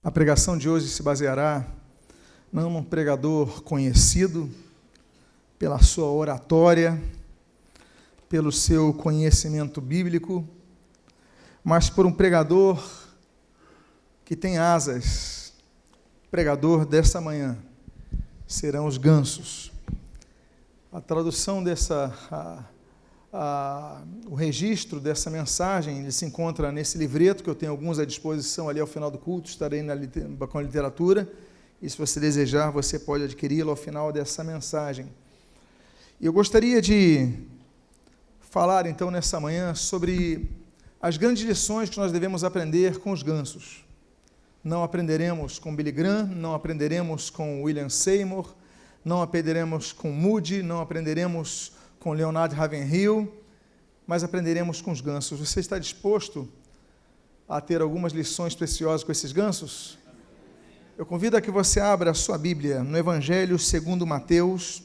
A pregação de hoje se baseará não num pregador conhecido pela sua oratória, pelo seu conhecimento bíblico, mas por um pregador que tem asas. O pregador dessa manhã serão os gansos. A tradução o registro dessa mensagem, ele se encontra nesse livreto, que eu tenho alguns à disposição ali ao final do culto, estarei com a literatura, e se você desejar, você pode adquiri-lo ao final dessa mensagem. E eu gostaria de falar, então, nessa manhã, sobre as grandes lições que nós devemos aprender com os gansos. Não aprenderemos com Billy Graham, não aprenderemos com William Seymour, não aprenderemos com Moody, não aprenderemos com Leonard Ravenhill, mas aprenderemos com os gansos. Você está disposto a ter algumas lições preciosas com esses gansos? Eu convido a que você abra a sua Bíblia no Evangelho segundo Mateus,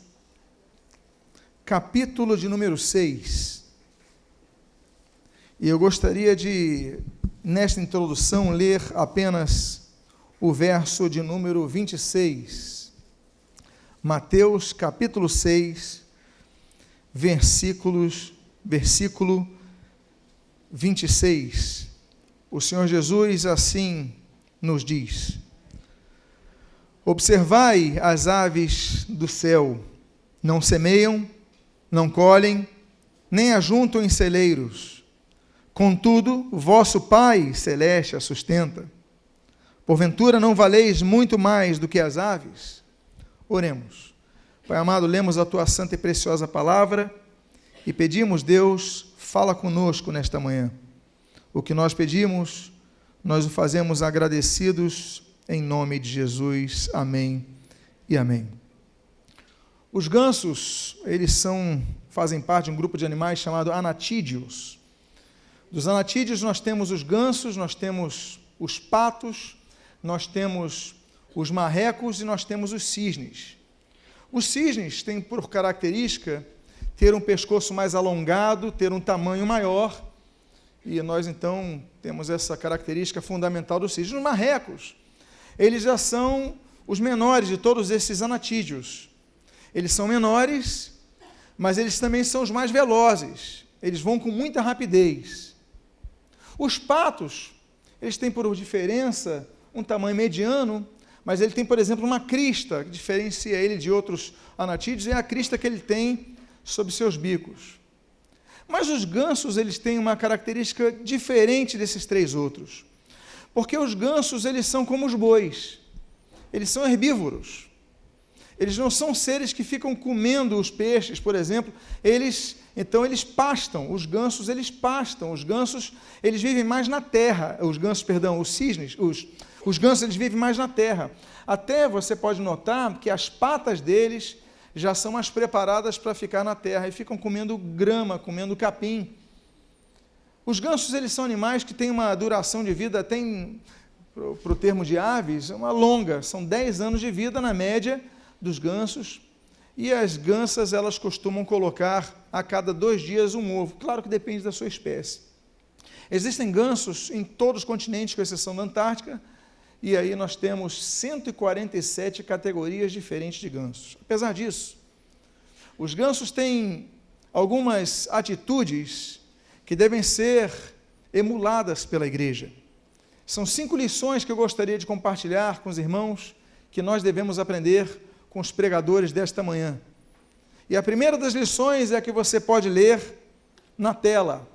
capítulo de número 6. E eu gostaria de, nesta introdução, ler apenas o verso de número 26. Mateus, capítulo 6, versículo 26. O Senhor Jesus assim nos diz: observai as aves do céu, não semeiam, não colhem, nem ajuntam em celeiros, contudo, vosso Pai celeste a sustenta. Porventura não valeis muito mais do que as aves? Oremos. Pai amado, lemos a Tua santa e preciosa palavra e pedimos, Deus, fala conosco nesta manhã. O que nós pedimos, nós o fazemos agradecidos em nome de Jesus. Amém e amém. Os gansos, eles fazem parte de um grupo de animais chamado anatídeos. Dos anatídeos nós temos os gansos, nós temos os patos, nós temos os marrecos e nós temos os cisnes. Os cisnes têm por característica ter um pescoço mais alongado, ter um tamanho maior, e nós então temos essa característica fundamental dos cisnes. Os marrecos, eles já são os menores de todos esses anatídeos. Eles são menores, mas eles também são os mais velozes, eles vão com muita rapidez. Os patos, eles têm por diferença um tamanho mediano, mas ele tem, por exemplo, uma crista, que diferencia ele de outros anatídeos, é a crista que ele tem sobre seus bicos. Mas os gansos, eles têm uma característica diferente desses três outros, porque os gansos, eles são como os bois, eles são herbívoros, eles não são seres que ficam comendo os peixes, por exemplo, eles pastam, os gansos, eles vivem mais na terra, os cisnes, os gansos, eles vivem mais na terra. Até você pode notar que as patas deles já são mais preparadas para ficar na terra e ficam comendo grama, comendo capim. Os gansos, eles são animais que têm uma duração de vida, para o termo de aves, uma longa, são 10 anos de vida na média dos gansos, e as gansas, elas costumam colocar a cada 2 dias um ovo, claro que depende da sua espécie. Existem gansos em todos os continentes, com exceção da Antártica, e aí nós temos 147 categorias diferentes de gansos. Apesar disso, os gansos têm algumas atitudes que devem ser emuladas pela igreja. São 5 lições que eu gostaria de compartilhar com os irmãos, que nós devemos aprender com os pregadores desta manhã. E a primeira das lições é a que você pode ler na tela.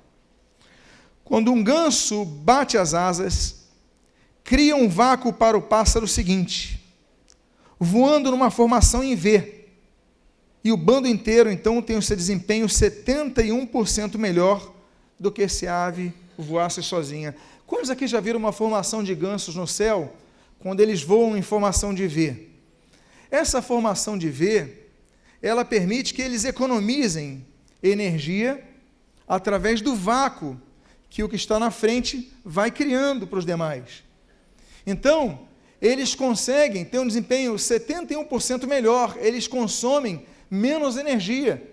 Quando um ganso bate as asas, cria um vácuo para o pássaro seguinte, voando numa formação em V, e o bando inteiro, então, tem o seu desempenho 71% melhor do que se a ave voasse sozinha. Quantos aqui já viram uma formação de gansos no céu, quando eles voam em formação de V? Essa formação de V, ela permite que eles economizem energia através do vácuo que o que está na frente vai criando para os demais. Então, eles conseguem ter um desempenho 71% melhor, eles consomem menos energia.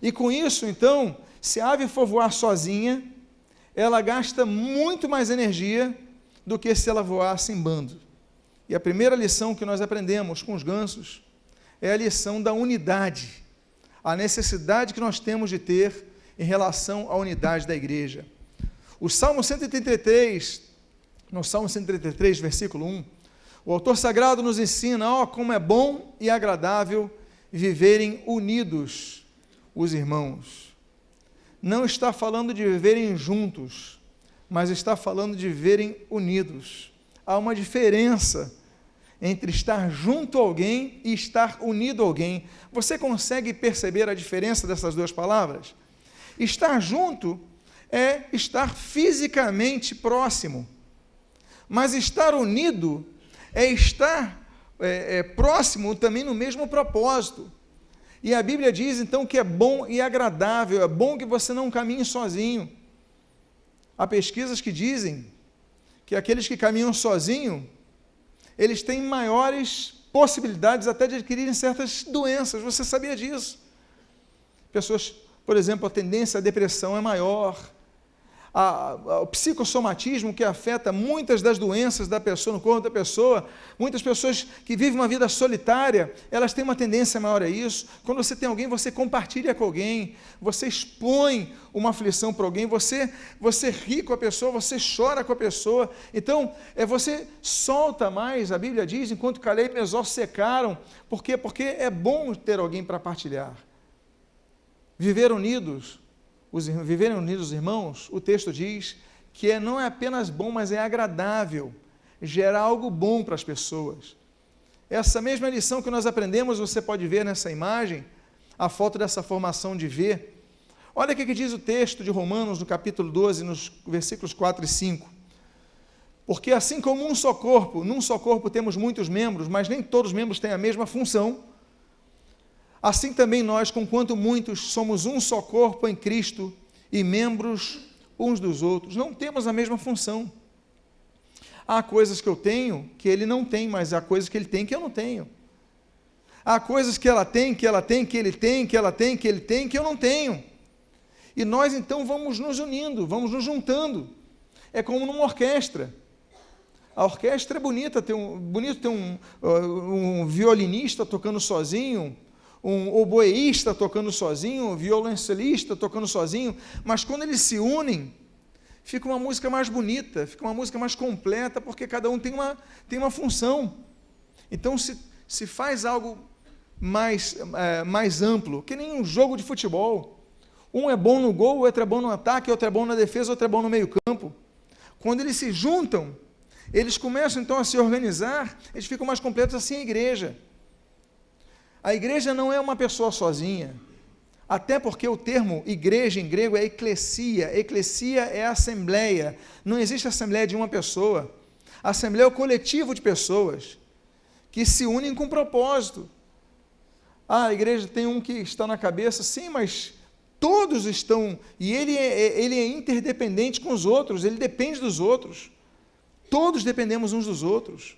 E com isso, então, se a ave for voar sozinha, ela gasta muito mais energia do que se ela voasse em bando. E a primeira lição que nós aprendemos com os gansos é a lição da unidade, a necessidade que nós temos de ter em relação à unidade da igreja. O Salmo 133, no Salmo 133, versículo 1, o autor sagrado nos ensina, como é bom e agradável viverem unidos os irmãos. Não está falando de viverem juntos, mas está falando de viverem unidos. Há uma diferença entre estar junto a alguém e estar unido a alguém. Você consegue perceber a diferença dessas duas palavras? Estar junto é estar fisicamente próximo, mas estar unido é estar próximo também no mesmo propósito. E a Bíblia diz então que é bom e agradável, é bom que você não caminhe sozinho. Há pesquisas que dizem que aqueles que caminham sozinho, eles têm maiores possibilidades até de adquirirem certas doenças. Você sabia disso? Pessoas, por exemplo, a tendência à depressão é maior. O psicossomatismo que afeta muitas das doenças da pessoa, no corpo da pessoa, muitas pessoas que vivem uma vida solitária, elas têm uma tendência maior a isso. Quando você tem alguém, você compartilha com alguém, você expõe uma aflição para alguém, você ri com a pessoa, você chora com a pessoa, então você solta mais, a Bíblia diz, enquanto Caleb e Mesó secaram. Por quê? Porque é bom ter alguém para partilhar. Viverem unidos os irmãos, o texto diz que não é apenas bom, mas é agradável, gera algo bom para as pessoas. Essa mesma lição que nós aprendemos, você pode ver nessa imagem, a foto dessa formação de V. Olha o que diz o texto de Romanos, no capítulo 12, nos versículos 4 e 5. Porque assim como num só corpo temos muitos membros, mas nem todos os membros têm a mesma função, assim também nós, conquanto muitos, somos um só corpo em Cristo e membros uns dos outros. Não temos a mesma função. Há coisas que eu tenho que ele não tem, mas há coisas que ele tem que eu não tenho. Há coisas que ela tem, que ele tem, que ele tem, que eu não tenho. E nós então vamos nos unindo, vamos nos juntando. É como numa orquestra. A orquestra é bonita, bonito ter um violinista tocando sozinho, um oboeísta tocando sozinho, um violoncelista tocando sozinho, mas quando eles se unem, fica uma música mais bonita, fica uma música mais completa, porque cada um tem uma função. Então se faz algo mais amplo, que nem um jogo de futebol. Um é bom no gol, o outro é bom no ataque, outro é bom na defesa, outro é bom no meio campo. Quando eles se juntam, eles começam então a se organizar, eles ficam mais completos. Assim a igreja. A igreja não é uma pessoa sozinha, até porque o termo igreja em grego é eclesia. Eclesia é assembleia. Não existe assembleia de uma pessoa. A assembleia é o coletivo de pessoas que se unem com propósito. A igreja tem um que está na cabeça, sim, mas todos estão, e ele é interdependente com os outros, ele depende dos outros. Todos dependemos uns dos outros.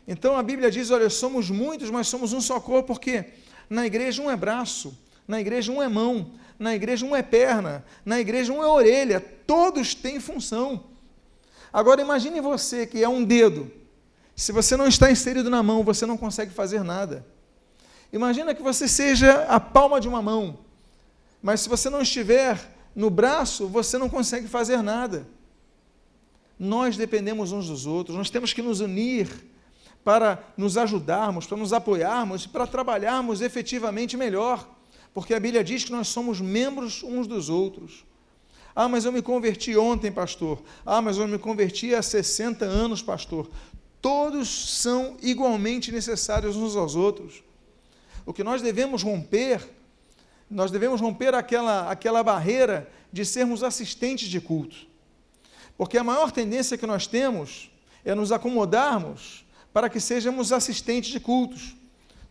Então a Bíblia diz, olha, somos muitos, mas somos um só corpo, porque na igreja um é braço, na igreja um é mão, na igreja um é perna, na igreja um é orelha, todos têm função. Agora imagine você que é um dedo, se você não está inserido na mão, você não consegue fazer nada. Imagina que você seja a palma de uma mão, mas se você não estiver no braço, você não consegue fazer nada. Nós dependemos uns dos outros, nós temos que nos unir para nos ajudarmos, para nos apoiarmos, para trabalharmos efetivamente melhor, porque a Bíblia diz que nós somos membros uns dos outros. Ah, mas eu me converti ontem, pastor. Ah, mas eu me converti há 60 anos, pastor. Todos são igualmente necessários uns aos outros. O que nós devemos romper aquela barreira de sermos assistentes de culto. Porque a maior tendência que nós temos é nos acomodarmos para que sejamos assistentes de cultos.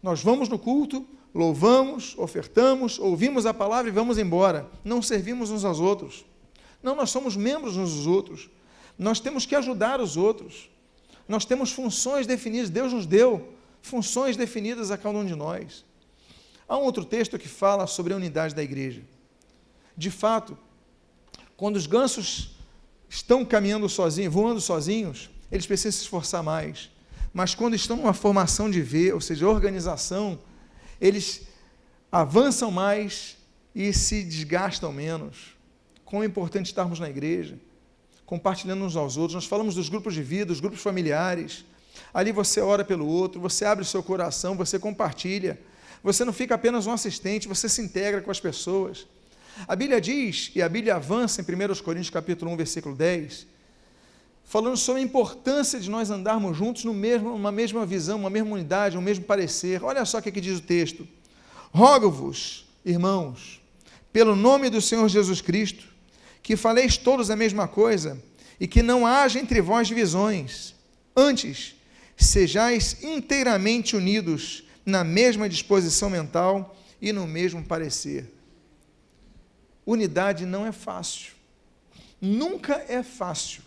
Nós vamos no culto, louvamos, ofertamos, ouvimos a palavra e vamos embora. Não servimos uns aos outros. Não, nós somos membros uns dos outros. Nós temos que ajudar os outros. Nós temos funções definidas, Deus nos deu funções definidas a cada um de nós. Há um outro texto que fala sobre a unidade da igreja. De fato, quando os gansos estão caminhando sozinhos, voando sozinhos, eles precisam se esforçar mais. mas quando estão numa formação de V, ou seja, organização, eles avançam mais e se desgastam menos. Como é importante estarmos na igreja, compartilhando uns aos outros. Nós falamos dos grupos de vida, dos grupos familiares. Ali você ora pelo outro, você abre o seu coração, você compartilha. Você não fica apenas um assistente, você se integra com as pessoas. A Bíblia diz, e a Bíblia avança em 1 Coríntios capítulo 1, versículo 10, falando sobre a importância de nós andarmos juntos numa mesma visão, uma mesma unidade, um mesmo parecer. Olha só o que diz o texto. Rogo-vos, irmãos, pelo nome do Senhor Jesus Cristo, que faleis todos a mesma coisa, e que não haja entre vós divisões. Antes, sejais inteiramente unidos na mesma disposição mental e no mesmo parecer. Unidade não é fácil. Nunca é fácil.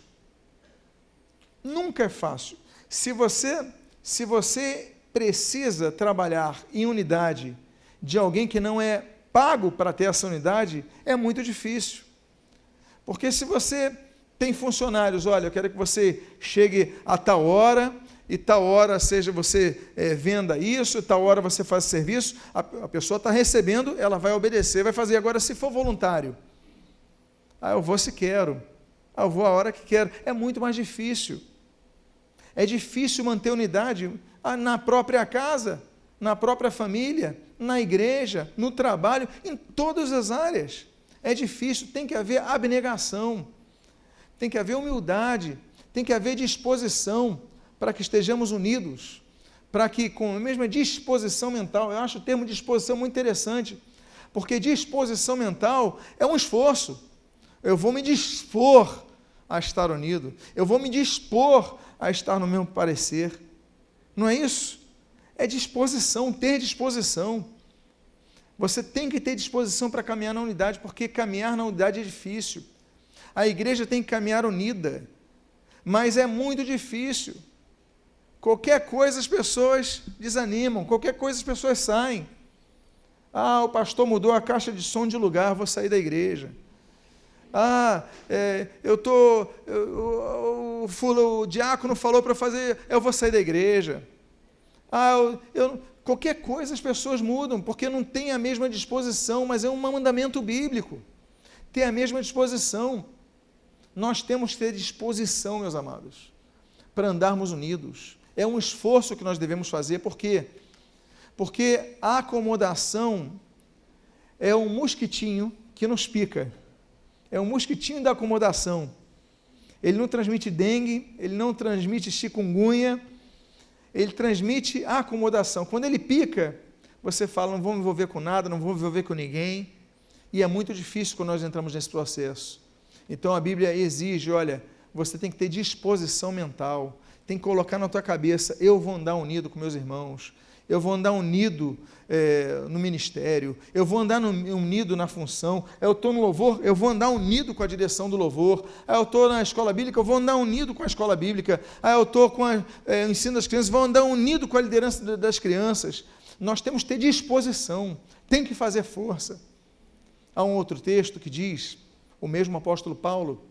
Nunca é fácil. Se você precisa trabalhar em unidade de alguém que não é pago para ter essa unidade, é muito difícil. Porque se você tem funcionários, olha, eu quero que você chegue a tal hora, e tal hora seja você venda isso, e tal hora você faz serviço, a pessoa está recebendo, ela vai obedecer, vai fazer. Agora, se for voluntário, eu vou se quero, eu vou a hora que quero, é muito mais difícil. É difícil manter unidade na própria casa, na própria família, na igreja, no trabalho, em todas as áreas. É difícil, tem que haver abnegação, tem que haver humildade, tem que haver disposição para que estejamos unidos, para que com a mesma disposição mental, eu acho o termo disposição muito interessante, porque disposição mental é um esforço. Eu vou me dispor a estar unido, eu vou me dispor a estar no mesmo parecer. Não é isso? É disposição, ter disposição. Você tem que ter disposição para caminhar na unidade, porque caminhar na unidade é difícil. A igreja tem que caminhar unida, mas é muito difícil. Qualquer coisa as pessoas desanimam, qualquer coisa as pessoas saem. O pastor mudou a caixa de som de lugar, vou sair da igreja. O diácono falou para fazer, eu vou sair da igreja. Qualquer coisa as pessoas mudam, porque não tem a mesma disposição, mas é um mandamento bíblico. Ter a mesma disposição. Nós temos que ter disposição, meus amados, para andarmos unidos. É um esforço que nós devemos fazer, por quê? Porque a acomodação é um mosquitinho que nos pica. É um mosquitinho da acomodação. Ele não transmite dengue, ele não transmite chikungunya, ele transmite a acomodação. Quando ele pica, você fala, não vou me envolver com nada, não vou me envolver com ninguém, e é muito difícil quando nós entramos nesse processo. Então a Bíblia exige, olha, você tem que ter disposição mental, tem que colocar na tua cabeça, eu vou andar unido com meus irmãos, eu vou andar unido no ministério, eu vou andar unido na função, eu estou no louvor, eu vou andar unido com a direção do louvor, eu estou na escola bíblica, eu vou andar unido com a escola bíblica, eu estou com o ensino das crianças, vou andar unido com a liderança das crianças. Nós temos que ter disposição, tem que fazer força. Há um outro texto que diz, o mesmo apóstolo Paulo,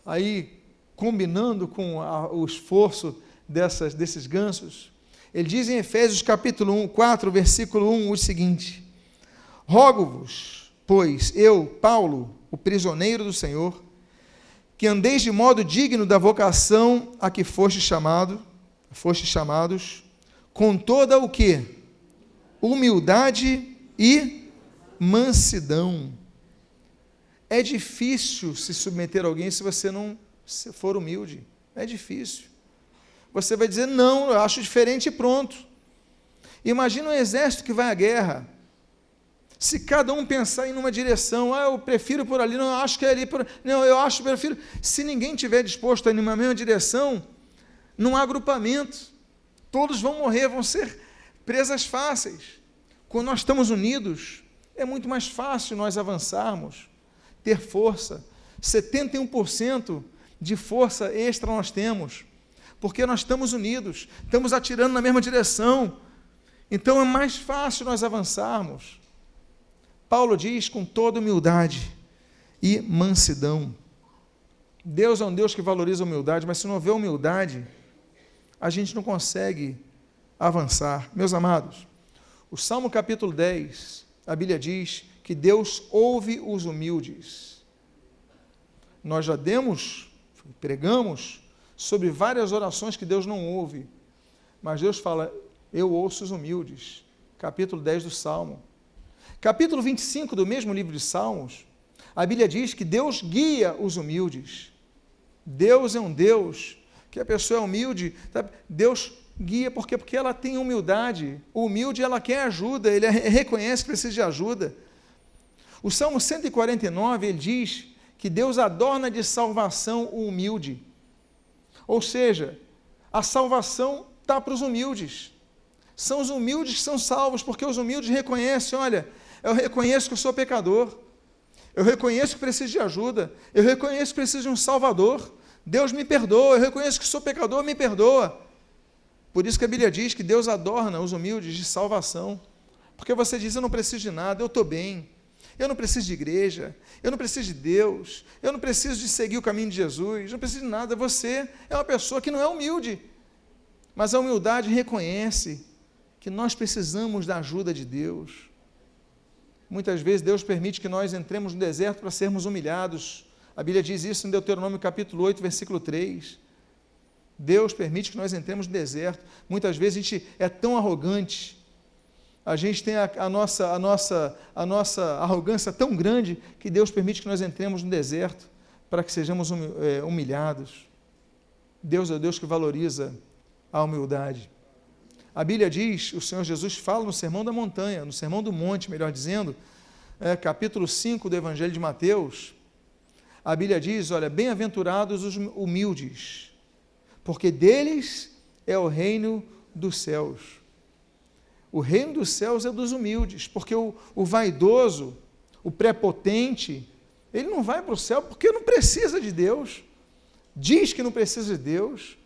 aí combinando com o esforço desses gansos, ele diz em Efésios capítulo 4, versículo 1, o seguinte: rogo-vos, pois eu, Paulo, o prisioneiro do Senhor, que andeis de modo digno da vocação a que fostes chamados, com toda o quê? Humildade e mansidão. É difícil se submeter a alguém se você não for humilde. É difícil. Você vai dizer, não, eu acho diferente e pronto. Imagina um exército que vai à guerra. Se cada um pensar em uma direção, eu prefiro por ali, não, eu acho que é ali, não, prefiro. Se ninguém estiver disposto a ir numa mesma direção, não há agrupamento. Todos vão morrer, vão ser presas fáceis. Quando nós estamos unidos, é muito mais fácil nós avançarmos, ter força. 71% de força extra nós temos, porque nós estamos unidos, estamos atirando na mesma direção, então é mais fácil nós avançarmos. Paulo diz com toda humildade e mansidão. Deus é um Deus que valoriza a humildade, mas se não houver humildade, a gente não consegue avançar. Meus amados, o Salmo capítulo 10, a Bíblia diz que Deus ouve os humildes. Nós já pregamos sobre várias orações que Deus não ouve, mas Deus fala, eu ouço os humildes. Capítulo 10 do Salmo. Capítulo 25 do mesmo livro de Salmos, a Bíblia diz que Deus guia os humildes. Deus é um Deus que a pessoa é humilde, sabe? Deus guia porque ela tem humildade. O humilde, ela quer ajuda, ele reconhece que precisa de ajuda. O Salmo 149, ele diz que Deus adorna de salvação o humilde. Ou seja, a salvação está para os humildes. São os humildes que são salvos, porque os humildes reconhecem, olha, eu reconheço que eu sou pecador, eu reconheço que preciso de ajuda, eu reconheço que preciso de um Salvador, Deus me perdoa, eu reconheço que sou pecador, me perdoa. Por isso que a Bíblia diz que Deus adorna os humildes de salvação, porque você diz, eu não preciso de nada, eu estou bem, eu não preciso de igreja, eu não preciso de Deus, eu não preciso de seguir o caminho de Jesus, não preciso de nada, você é uma pessoa que não é humilde, mas a humildade reconhece que nós precisamos da ajuda de Deus. Muitas vezes Deus permite que nós entremos no deserto para sermos humilhados. A Bíblia diz isso em Deuteronômio capítulo 8, versículo 3. Deus permite que nós entremos no deserto. Muitas vezes a gente é tão arrogante, a gente tem a nossa arrogância tão grande, que Deus permite que nós entremos no deserto para que sejamos humilhados. Deus é o Deus que valoriza a humildade. A Bíblia diz, o Senhor Jesus fala no Sermão da Montanha, no Sermão do Monte, melhor dizendo, capítulo 5 do Evangelho de Mateus, a Bíblia diz, olha, bem-aventurados os humildes, porque deles é o reino dos céus. O reino dos céus é dos humildes, porque o vaidoso, o prepotente, ele não vai para o céu porque não precisa de Deus, diz que não precisa de Deus,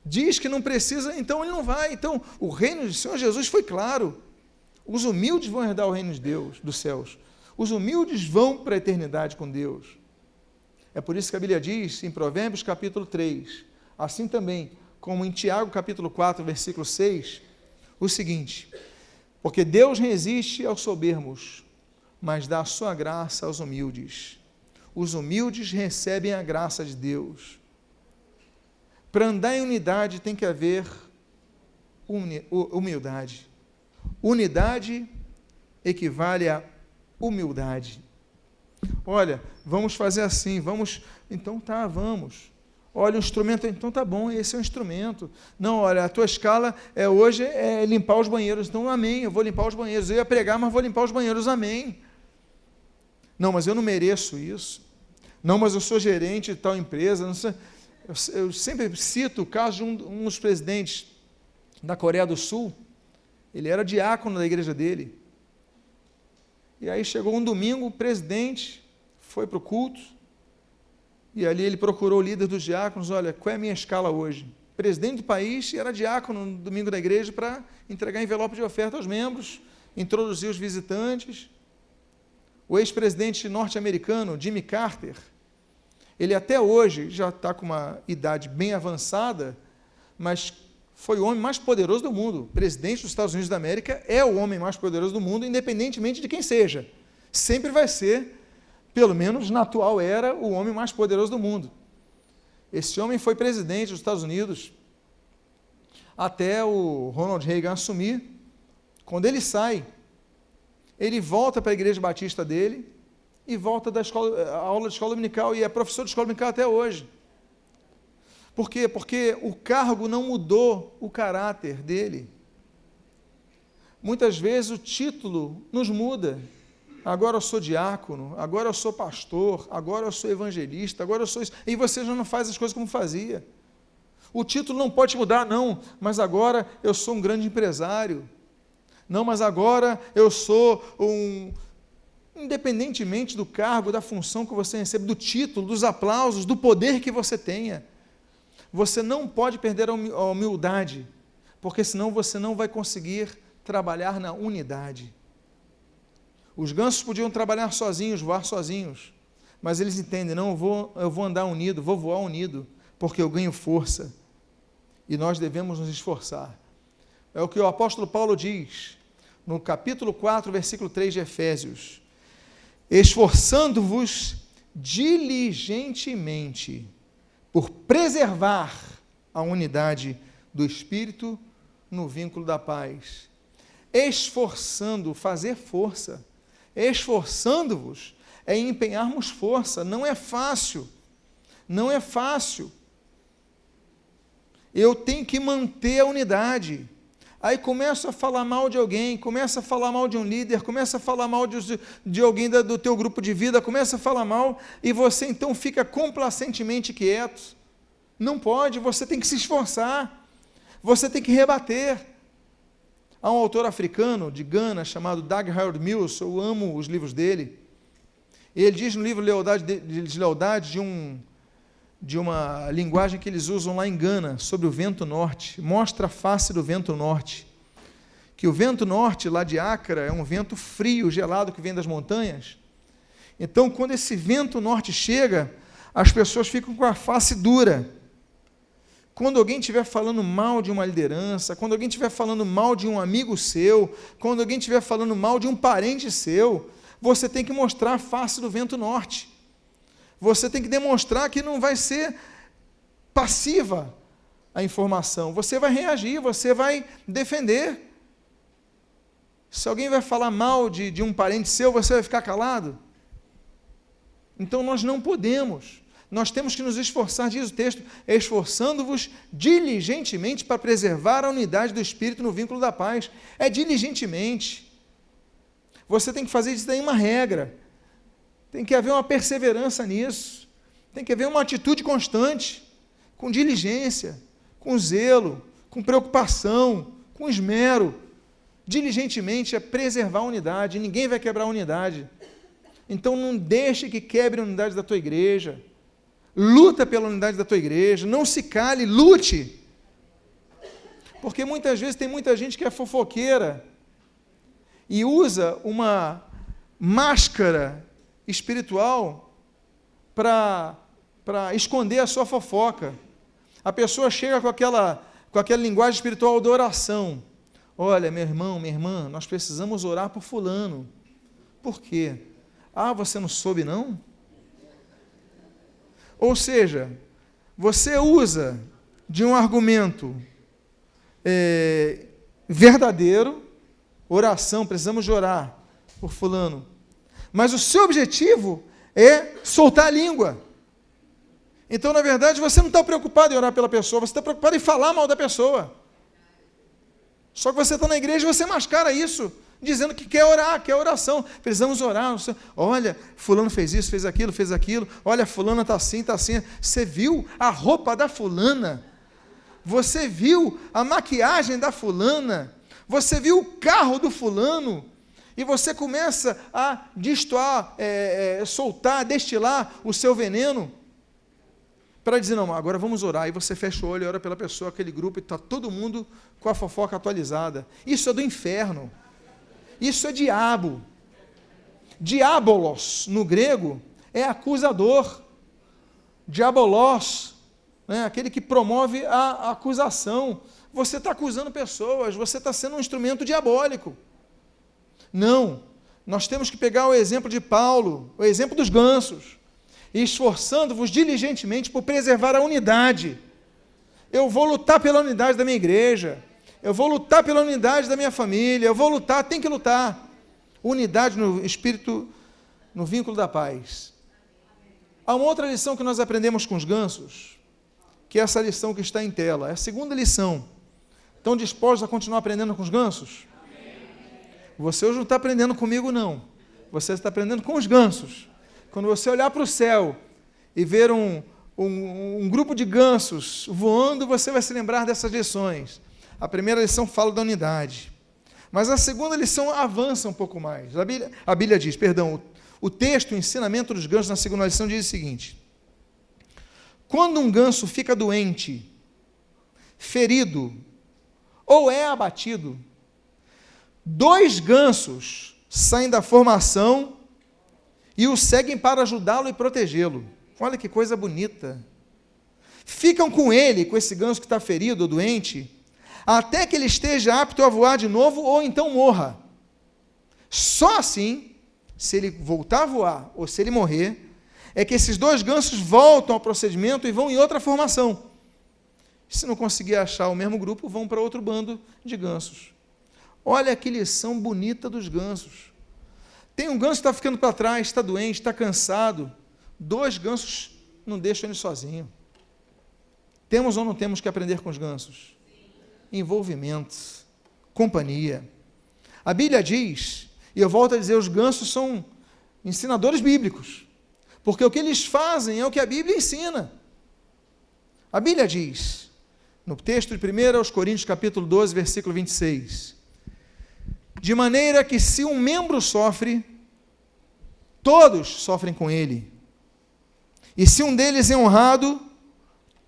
diz que não precisa, então ele não vai. Então, o reino do Senhor Jesus foi claro. Os humildes vão herdar o reino de Deus, dos céus. Os humildes vão para a eternidade com Deus. É por isso que a Bíblia diz, em Provérbios capítulo 3, assim também, como em Tiago capítulo 4, versículo 6, o seguinte, porque Deus resiste aos soberbos, mas dá a sua graça aos humildes. Os humildes recebem a graça de Deus. Para andar em unidade tem que haver humildade. Unidade equivale a humildade. Olha, vamos fazer assim, vamos. Olha, o instrumento, então tá bom, esse é o instrumento. Não, olha, a tua escala hoje é limpar os banheiros, então amém, eu vou limpar os banheiros. Eu ia pregar, mas vou limpar os banheiros, amém. Não, mas eu não mereço isso. Não, mas eu sou gerente de tal empresa, não sei. Eu sempre cito o caso de um dos presidentes da Coreia do Sul. Ele era diácono da igreja dele. E aí chegou um domingo, o presidente foi para o culto, e ali ele procurou o líder dos diáconos, olha, qual é a minha escala hoje? Presidente do país, era diácono no domingo da igreja para entregar envelope de oferta aos membros, introduzir os visitantes. O ex-presidente norte-americano, Jimmy Carter, ele até hoje já está com uma idade bem avançada, mas foi o homem mais poderoso do mundo. O presidente dos Estados Unidos da América é o homem mais poderoso do mundo, independentemente de quem seja. Sempre vai ser, pelo menos na atual era, o homem mais poderoso do mundo. Esse homem foi presidente dos Estados Unidos até o Ronald Reagan assumir. Quando ele sai, ele volta para a igreja batista dele, e volta da aula de escola dominical, e é professor de escola dominical até hoje. Por quê? Porque o cargo não mudou o caráter dele. Muitas vezes o título nos muda. Agora eu sou diácono, agora eu sou pastor, agora eu sou evangelista, agora eu sou isso. E você já não faz as coisas como fazia. O título não pode mudar, não, mas agora eu sou um grande empresário. Não, mas agora eu sou independentemente do cargo, da função que você recebe, do título, dos aplausos, do poder que você tenha, você não pode perder a humildade, porque senão você não vai conseguir trabalhar na unidade. Os gansos podiam trabalhar sozinhos, voar sozinhos, mas eles entendem, não, eu vou andar unido, vou voar unido, porque eu ganho força. e nós devemos nos esforçar. É o que o apóstolo Paulo diz no capítulo 4, versículo 3 de Efésios: esforçando-vos diligentemente por preservar a unidade do Espírito no vínculo da paz. Esforçando, fazer força. Esforçando-vos é empenharmos força. Não é fácil. Não é fácil. Eu tenho que manter a unidade. Aí começa a falar mal de alguém, começa a falar mal de um líder, começa a falar mal de alguém do teu grupo de vida, começa a falar mal, e você então fica complacentemente quieto. Não pode, você tem que se esforçar, você tem que rebater. Há um autor africano de Gana chamado Dag Heward-Mills, eu amo os livros dele, e ele diz no livro Deslealdade de uma linguagem que eles usam lá em Gana, sobre o vento norte, mostra a face do vento norte, que o vento norte lá de Accra é um vento frio, gelado, que vem das montanhas. Então, quando esse vento norte chega, as pessoas ficam com a face dura. Quando alguém estiver falando mal de uma liderança, quando alguém estiver falando mal de um amigo seu, quando alguém estiver falando mal de um parente seu, você tem que mostrar a face do vento norte. Você tem que demonstrar que não vai ser passiva a informação. Você vai reagir, você vai defender. Se alguém vai falar mal de um parente seu, você vai ficar calado? Então nós não podemos. Nós temos que nos esforçar, diz o texto, esforçando-vos diligentemente para preservar a unidade do Espírito no vínculo da paz. É diligentemente. Você tem que fazer isso daí uma regra. Tem que haver uma perseverança nisso. Tem que haver uma atitude constante, com diligência, com zelo, com preocupação, com esmero. Diligentemente é preservar a unidade. Ninguém vai quebrar a unidade. Então não deixe que quebre a unidade da tua igreja. Luta pela unidade da tua igreja. Não se cale, lute. Porque muitas vezes tem muita gente que é fofoqueira e usa uma máscara espiritual para esconder a sua fofoca. A pessoa chega com aquela linguagem espiritual da oração. Olha, meu irmão, minha irmã, nós precisamos orar por fulano. Por quê? Ah, você não soube não? Ou seja, você usa de um argumento verdadeiro, oração, precisamos de orar por fulano, mas o seu objetivo é soltar a língua. Então, na verdade, você não está preocupado em orar pela pessoa, você está preocupado em falar mal da pessoa. Só que você está na igreja e você mascara isso, dizendo que quer orar, quer oração. Precisamos orar. Olha, fulano fez isso, fez aquilo. Olha, fulana está assim, está assim. Você viu a roupa da fulana? Você viu a maquiagem da fulana? Você viu o carro do fulano? E você começa a destoar, soltar, destilar o seu veneno para dizer, não, agora vamos orar. E você fecha o olho e ora pela pessoa, aquele grupo, e está todo mundo com a fofoca atualizada. Isso é do inferno. Isso é diabo. Diabolos, no grego, é acusador. Diabolos, né, aquele que promove a acusação. Você está acusando pessoas, você está sendo um instrumento diabólico. Não, nós temos que pegar o exemplo de Paulo, o exemplo dos gansos, e esforçando-vos diligentemente por preservar a unidade. Eu vou lutar pela unidade da minha igreja, eu vou lutar pela unidade da minha família, eu vou lutar, tem que lutar. Unidade no espírito, no vínculo da paz. Há uma outra lição que nós aprendemos com os gansos, que é essa lição que está em tela, é a segunda lição. Estão dispostos a continuar aprendendo com os gansos? Você hoje não está aprendendo comigo, não. Você está aprendendo com os gansos. Quando você olhar para o céu e ver um grupo de gansos voando, você vai se lembrar dessas lições. A primeira lição fala da unidade. Mas a segunda lição avança um pouco mais. A Bíblia diz, o texto, o ensinamento dos gansos na segunda lição diz o seguinte: quando um ganso fica doente, ferido ou é abatido, 2 gansos saem da formação e o seguem para ajudá-lo e protegê-lo. Olha que coisa bonita. ficam com ele, com esse ganso que está ferido ou doente, até que ele esteja apto a voar de novo ou então morra. Só assim, se ele voltar a voar ou se ele morrer, é que esses 2 gansos voltam ao procedimento e vão em outra formação. Se não conseguir achar o mesmo grupo, vão para outro bando de gansos. Olha que lição bonita dos gansos. Tem um ganso que está ficando para trás, está doente, está cansado. 2 gansos não deixam ele sozinho. Temos ou não temos que aprender com os gansos? Envolvimento, companhia. A Bíblia diz, e eu volto a dizer, os gansos são ensinadores bíblicos, porque o que eles fazem é o que a Bíblia ensina. A Bíblia diz, no texto de 1 Coríntios capítulo 12, versículo 26, de maneira que se um membro sofre, todos sofrem com ele, e se um deles é honrado,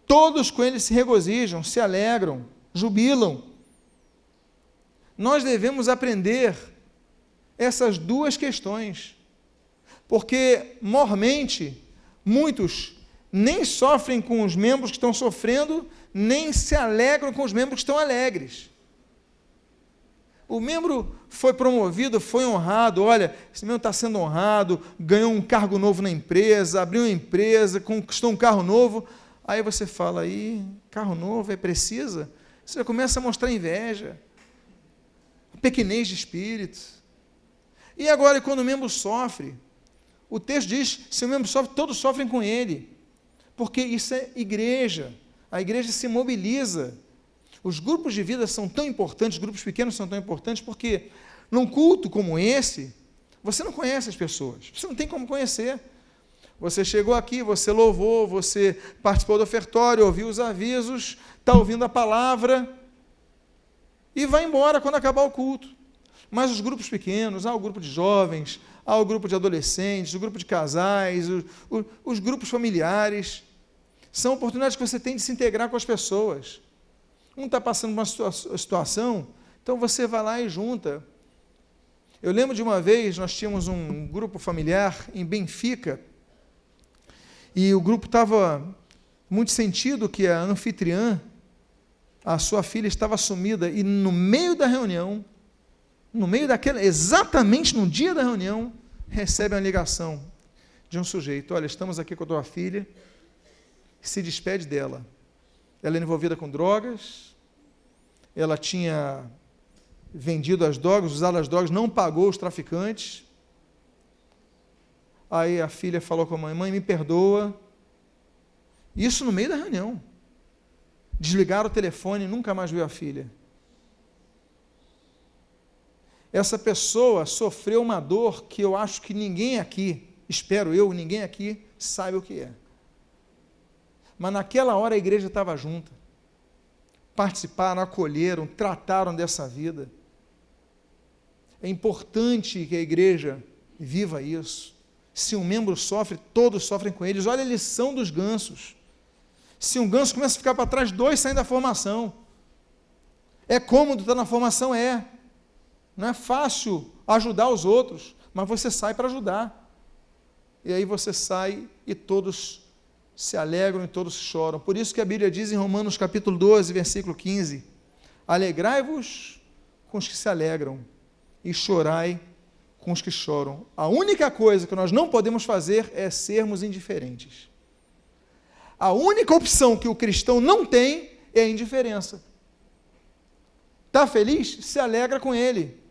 todos com ele se regozijam, se alegram, jubilam. Nós devemos aprender essas 2 questões, porque, mormente, muitos nem sofrem com os membros que estão sofrendo, nem se alegram com os membros que estão alegres. O membro foi promovido, foi honrado, olha, esse membro está sendo honrado, ganhou um cargo novo na empresa, abriu uma empresa, conquistou um carro novo. Aí você fala, aí, carro novo, precisa? Você começa a mostrar inveja, pequenez de espírito. E agora, quando o membro sofre, o texto diz, se o membro sofre, todos sofrem com ele, porque isso é igreja, a igreja se mobiliza. Os grupos de vida são tão importantes, os grupos pequenos são tão importantes, porque num culto como esse, você não conhece as pessoas, você não tem como conhecer. Você chegou aqui, você louvou, você participou do ofertório, ouviu os avisos, está ouvindo a palavra, e vai embora quando acabar o culto. Mas os grupos pequenos, o grupo de jovens, o grupo de adolescentes, o grupo de casais, os grupos familiares, são oportunidades que você tem de se integrar com as pessoas. Um está passando por uma situação, então você vai lá e junta. Eu lembro de uma vez, nós tínhamos um grupo familiar em Benfica, e o grupo estava muito sentido que a anfitriã, a sua filha estava sumida, e no meio da reunião, exatamente no dia da reunião, recebe uma ligação de um sujeito, olha, estamos aqui com a tua filha, se despede dela. Ela é envolvida com drogas, ela tinha vendido as drogas, usado as drogas, não pagou os traficantes. Aí a filha falou com a mãe, mãe, me perdoa. Isso no meio da reunião. Desligaram o telefone e nunca mais viu a filha. Essa pessoa sofreu uma dor que eu acho que ninguém aqui, espero eu, ninguém aqui sabe o que é. Mas naquela hora a igreja estava junta. Participaram, acolheram, trataram dessa vida. É importante que a igreja viva isso. Se um membro sofre, todos sofrem com eles. Olha a lição dos gansos. Se um ganso começa a ficar para trás, 2 saem da formação. É cômodo estar na formação? É. Não é fácil ajudar os outros, mas você sai para ajudar. E aí você sai e todos se alegram e todos choram. Por isso que a Bíblia diz em Romanos capítulo 12, versículo 15, alegrai-vos com os que se alegram e chorai com os que choram. A única coisa que nós não podemos fazer é sermos indiferentes. A única opção que o cristão não tem é a indiferença. Está feliz? Se alegra com ele.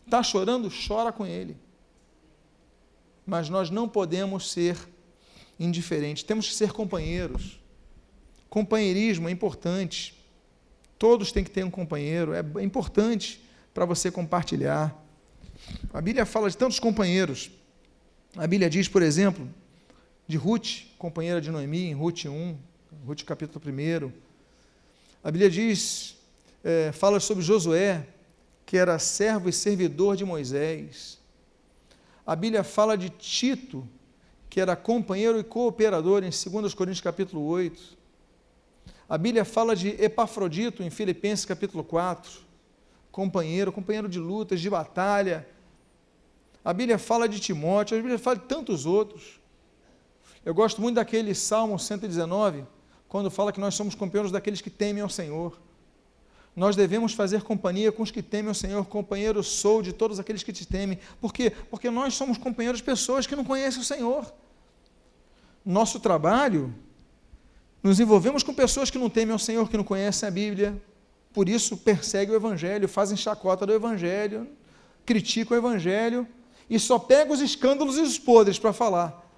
Está chorando? Chora com ele. Mas nós não podemos ser indiferentes, temos que ser companheiros. Companheirismo é importante. Todos têm que ter um companheiro, é importante para você compartilhar. A Bíblia fala de tantos companheiros. A Bíblia diz, por exemplo, de Ruth, companheira de Noemi, em Ruth 1, Ruth capítulo 1. A Bíblia diz, fala sobre Josué, que era servo e servidor de Moisés. A Bíblia fala de Tito, que era companheiro e cooperador, em 2 Coríntios capítulo 8. A Bíblia fala de Epafrodito, em Filipenses capítulo 4, companheiro de lutas, de batalha. A Bíblia fala de Timóteo, a Bíblia fala de tantos outros. Eu gosto muito daquele Salmo 119, quando fala que nós somos companheiros daqueles que temem ao Senhor. Nós devemos fazer companhia com os que temem ao Senhor. Companheiro sou de todos aqueles que te temem. Por quê? Porque nós somos companheiros de pessoas que não conhecem o Senhor. Nosso trabalho, nos envolvemos com pessoas que não temem ao Senhor, que não conhecem a Bíblia, por isso perseguem o Evangelho, fazem chacota do Evangelho, criticam o Evangelho e só pegam os escândalos e os podres para falar.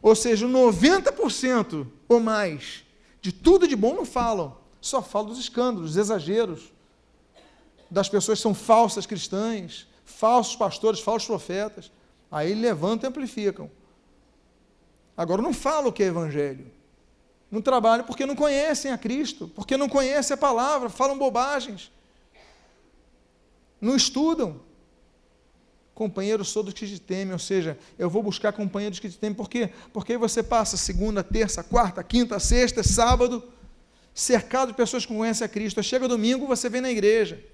Ou seja, 90% ou mais de tudo de bom não falam, só falam dos escândalos, dos exageros, das pessoas que são falsas cristãs, falsos pastores, falsos profetas. Aí levantam e amplificam. Agora, não falam o que é Evangelho. Não trabalham porque não conhecem a Cristo, porque não conhecem a palavra, falam bobagens. Não estudam. Companheiros sou dos que te temem, ou seja, eu vou buscar companheiros que te temem. Por quê? Porque aí você passa segunda, terça, quarta, quinta, sexta, sábado, cercado de pessoas que conhecem a Cristo. Chega domingo, você vem na igreja.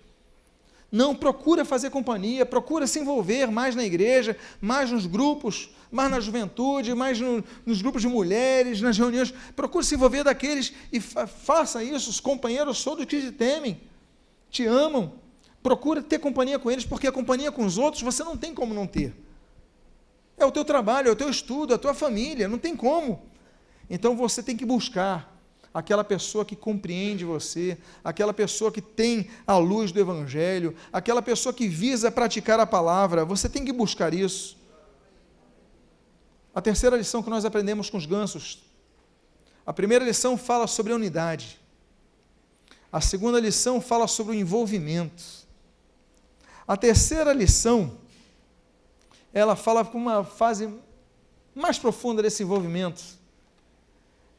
Não, procura fazer companhia, procura se envolver mais na igreja, mais nos grupos, mais na juventude, mais nos grupos de mulheres, nas reuniões. Procura se envolver daqueles e faça isso. Os companheiros são dos que te temem, te amam. Procura ter companhia com eles, porque a companhia com os outros você não tem como não ter. É o teu trabalho, é o teu estudo, é a tua família, não tem como. Então você tem que buscar aquela pessoa que compreende você, aquela pessoa que tem a luz do Evangelho, aquela pessoa que visa praticar a palavra. Você tem que buscar isso. A terceira lição que nós aprendemos com os gansos. A primeira lição fala sobre a unidade. A segunda lição fala sobre o envolvimento. A terceira lição, ela fala com uma fase mais profunda desse envolvimento,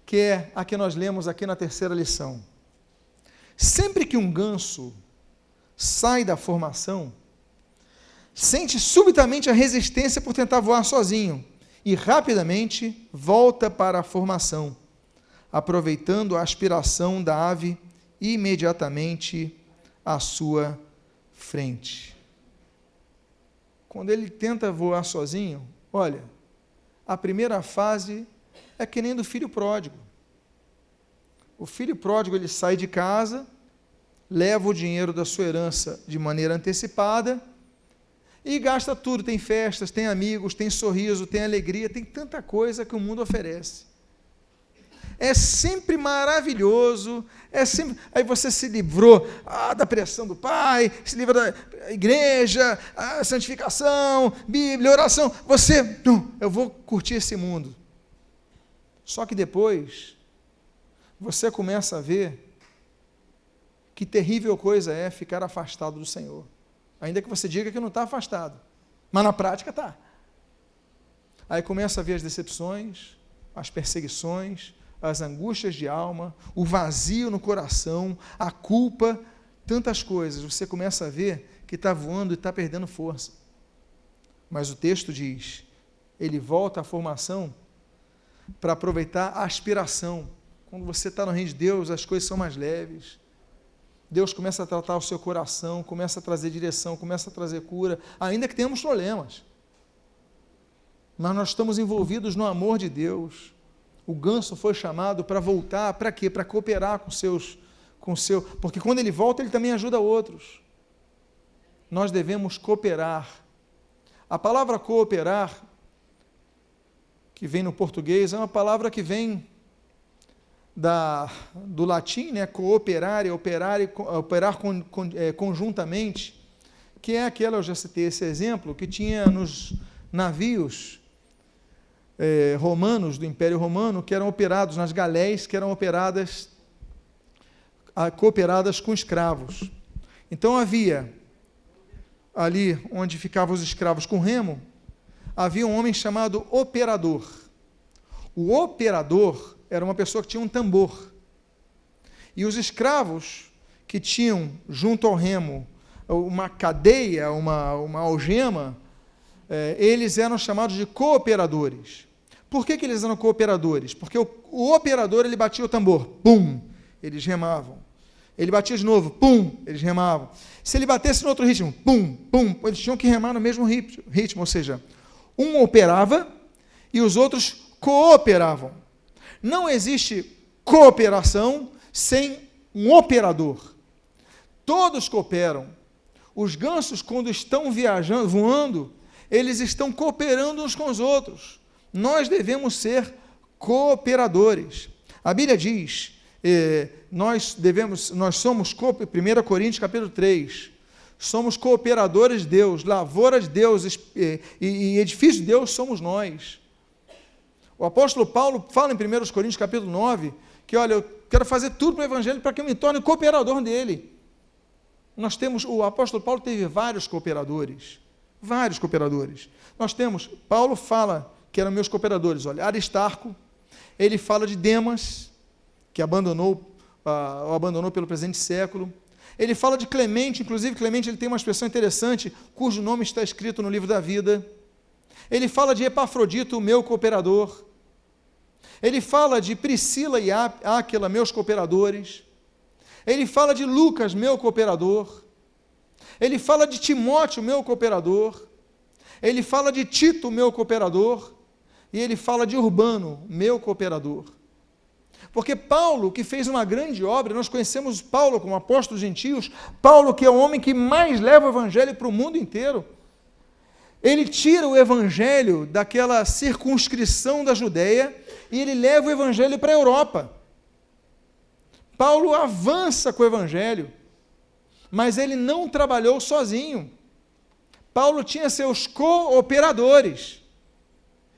que é a que nós lemos aqui na terceira lição. Sempre que um ganso sai da formação, sente subitamente a resistência por tentar voar sozinho e rapidamente volta para a formação, aproveitando a aspiração da ave imediatamente à sua frente. Quando ele tenta voar sozinho, olha, a primeira fase é que nem do filho pródigo. O filho pródigo, ele sai de casa, leva o dinheiro da sua herança de maneira antecipada e gasta tudo. Tem festas, tem amigos, tem sorriso, tem alegria, tem tanta coisa que o mundo oferece. É sempre maravilhoso, aí você se livrou da pressão do pai, se livra da igreja, a santificação, Bíblia, oração, eu vou curtir esse mundo. Só que depois, você começa a ver que terrível coisa é ficar afastado do Senhor, ainda que você diga que não está afastado, mas na prática está. Aí começa a ver as decepções, as perseguições, as angústias de alma, o vazio no coração, a culpa, tantas coisas. Você começa a ver que está voando e está perdendo força. Mas o texto diz, ele volta à formação para aproveitar a aspiração. Quando você está no reino de Deus, as coisas são mais leves. Deus começa a tratar o seu coração, começa a trazer direção, começa a trazer cura, ainda que tenhamos problemas. Mas nós estamos envolvidos no amor de Deus. O ganso foi chamado para voltar, para quê? Para cooperar porque quando ele volta, ele também ajuda outros. Nós devemos cooperar. A palavra cooperar, que vem no português, é uma palavra que vem do latim, né? Cooperar e operar conjuntamente, que é aquela, eu já citei esse exemplo, que tinha nos navios romanos, do Império Romano, que eram operados nas galéias, que eram cooperadas com escravos. Então havia, ali onde ficavam os escravos com remo, havia um homem chamado operador. O operador era uma pessoa que tinha um tambor. E os escravos que tinham junto ao remo uma cadeia, uma algema, eles eram chamados de cooperadores. Por que eles eram cooperadores? Porque o operador, ele batia o tambor, pum, eles remavam. Ele batia de novo, pum, eles remavam. Se ele batesse no outro ritmo, pum, pum, eles tinham que remar no mesmo ritmo, ou seja, um operava e os outros cooperavam. Não existe cooperação sem um operador. Todos cooperam. Os gansos, quando estão viajando, voando, eles estão cooperando uns com os outros. Nós devemos ser cooperadores. A Bíblia diz, nós somos, 1 Coríntios capítulo 3, somos cooperadores de Deus, lavoura de Deus e edifício de Deus somos nós. O apóstolo Paulo fala em 1 Coríntios capítulo 9, que olha, eu quero fazer tudo para o Evangelho para que eu me torne cooperador dele. O apóstolo Paulo teve vários cooperadores. Nós temos, Paulo fala que eram meus cooperadores, olha, Aristarco, ele fala de Demas, que o abandonou pelo presente século. Ele fala de Clemente, inclusive Clemente ele tem uma expressão interessante, cujo nome está escrito no livro da vida. Ele fala de Epafrodito, meu cooperador. Ele fala de Priscila e Áquila, meus cooperadores. Ele fala de Lucas, meu cooperador. Ele fala de Timóteo, meu cooperador. Ele fala de Tito, meu cooperador. E ele fala de Urbano, meu cooperador. Porque Paulo, que fez uma grande obra, nós conhecemos Paulo como apóstolo dos gentios, Paulo que é o homem que mais leva o evangelho para o mundo inteiro. Ele tira o evangelho daquela circunscrição da Judeia e ele leva o evangelho para a Europa. Paulo avança com o evangelho, mas ele não trabalhou sozinho. Paulo tinha seus cooperadores.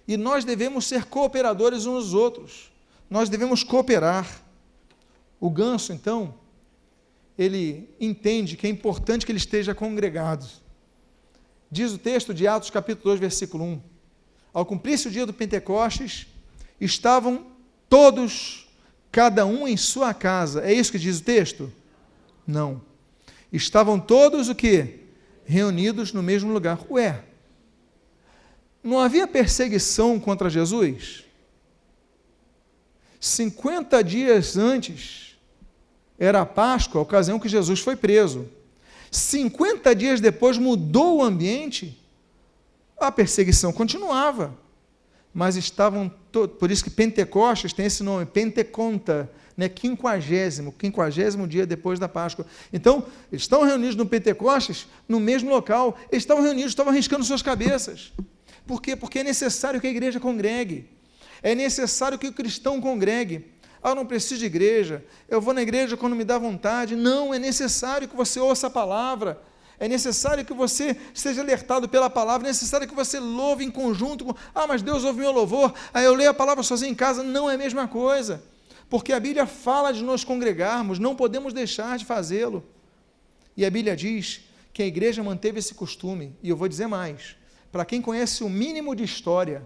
E nós devemos ser cooperadores uns dos outros. Nós devemos cooperar. O ganso, então, ele entende que é importante que ele esteja congregado. Diz o texto de Atos capítulo 2, versículo 1. Ao cumprir-se o dia do Pentecostes, estavam todos, cada um em sua casa. É isso que diz o texto? Não. Estavam todos o quê? Reunidos no mesmo lugar. Ué, não havia perseguição contra Jesus? 50 dias antes, era a Páscoa, a ocasião que Jesus foi preso. 50 dias depois mudou o ambiente, a perseguição continuava, mas estavam, por isso que Pentecostes tem esse nome, Penteconta, né, 50º dia depois da Páscoa. Então, eles estão reunidos no Pentecostes, no mesmo local, eles estavam reunidos, estavam riscando suas cabeças. Por quê? Porque é necessário que a igreja congregue, é necessário que o cristão congregue. Eu não preciso de igreja, eu vou na igreja quando me dá vontade. Não, é necessário que você ouça a palavra, é necessário que você seja alertado pela palavra, é necessário que você louve em conjunto. Mas Deus ouve meu louvor, aí eu leio a palavra sozinho em casa. Não é a mesma coisa, porque a Bíblia fala de nós congregarmos, não podemos deixar de fazê-lo. E a Bíblia diz que a igreja manteve esse costume, e eu vou dizer mais, para quem conhece o mínimo de história,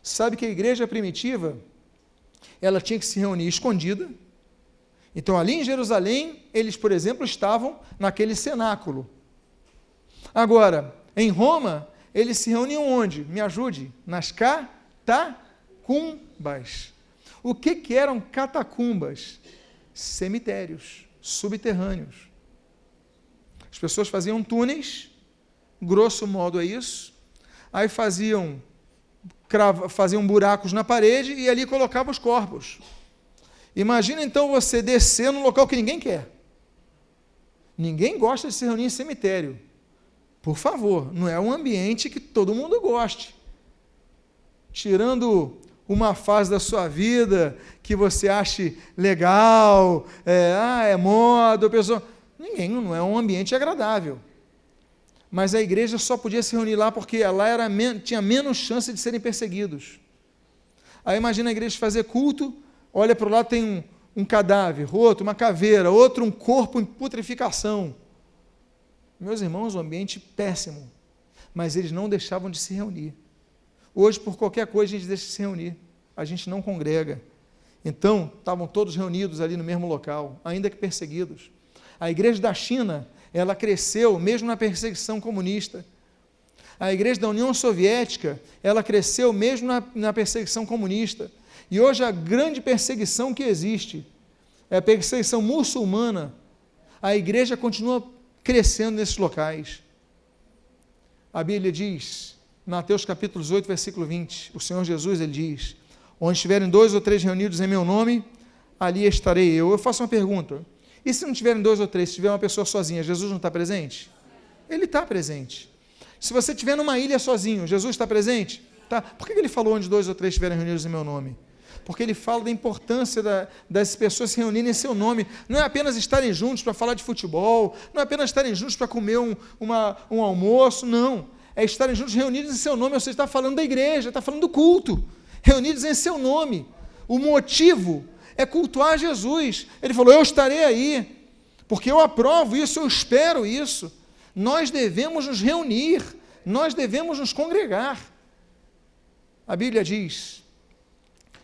sabe que a igreja primitiva, ela tinha que se reunir escondida. Então, ali em Jerusalém, eles, por exemplo, estavam naquele cenáculo. Agora, em Roma, eles se reuniam onde? Me ajude. Nas catacumbas. O que eram catacumbas? Cemitérios subterrâneos. As pessoas faziam túneis, grosso modo é isso, aí faziam buracos na parede e ali colocavam os corpos. Imagina então você descer num local que ninguém quer. Ninguém gosta de se reunir em cemitério. Por favor, não é um ambiente que todo mundo goste. Tirando uma fase da sua vida que você ache legal, é moda, pessoa. Não é um ambiente agradável. Mas a igreja só podia se reunir lá porque lá tinha menos chance de serem perseguidos. Aí imagina a igreja fazer culto, olha para o lado, tem um cadáver, outro, uma caveira, outro, um corpo em putrefação. Meus irmãos, um ambiente péssimo, mas eles não deixavam de se reunir. Hoje, por qualquer coisa, a gente deixa de se reunir, a gente não congrega. Então, estavam todos reunidos ali no mesmo local, ainda que perseguidos. A igreja da China, ela cresceu mesmo na perseguição comunista. A igreja da União Soviética, ela cresceu mesmo na perseguição comunista. E hoje a grande perseguição que existe é a perseguição muçulmana. A igreja continua crescendo nesses locais. A Bíblia diz, Mateus capítulo 18, versículo 20, o Senhor Jesus, ele diz, onde estiverem 2 ou 3 reunidos em meu nome, ali estarei eu. Eu faço uma pergunta. E se não tiverem 2 ou 3, se tiver uma pessoa sozinha, Jesus não está presente? Ele está presente. Se você estiver numa ilha sozinho, Jesus está presente? Tá. Por que ele falou onde 2 ou 3 estiverem reunidos em meu nome? Porque ele fala da importância das pessoas se reunirem em seu nome. Não é apenas estarem juntos para falar de futebol, não é apenas estarem juntos para comer um almoço, não. É estarem juntos reunidos em seu nome, ou seja, está falando da igreja, está falando do culto. Reunidos em seu nome. O motivo é cultuar Jesus. Ele falou, eu estarei aí, porque eu aprovo isso, eu espero isso. Nós devemos nos reunir, nós devemos nos congregar. A Bíblia diz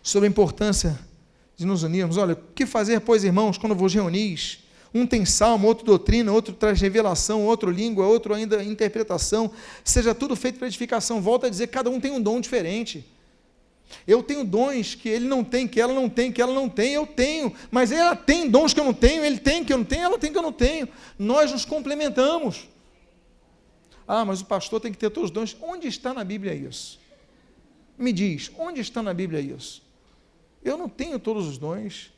sobre a importância de nos unirmos. Olha, o que fazer, pois, irmãos, quando vos reunis? Um tem salmo, outro doutrina, outro traz revelação, outro língua, outro ainda interpretação. Seja tudo feito para edificação. Volta a dizer, cada um tem um dom diferente. Eu tenho dons que ele não tem, que ela não tem, que ela não tem, eu tenho. Mas ela tem dons que eu não tenho, ele tem que eu não tenho, ela tem que eu não tenho. Nós nos complementamos. Ah, mas o pastor tem que ter todos os dons. Onde está na Bíblia isso? Me diz, onde está na Bíblia isso? Eu não tenho todos os dons,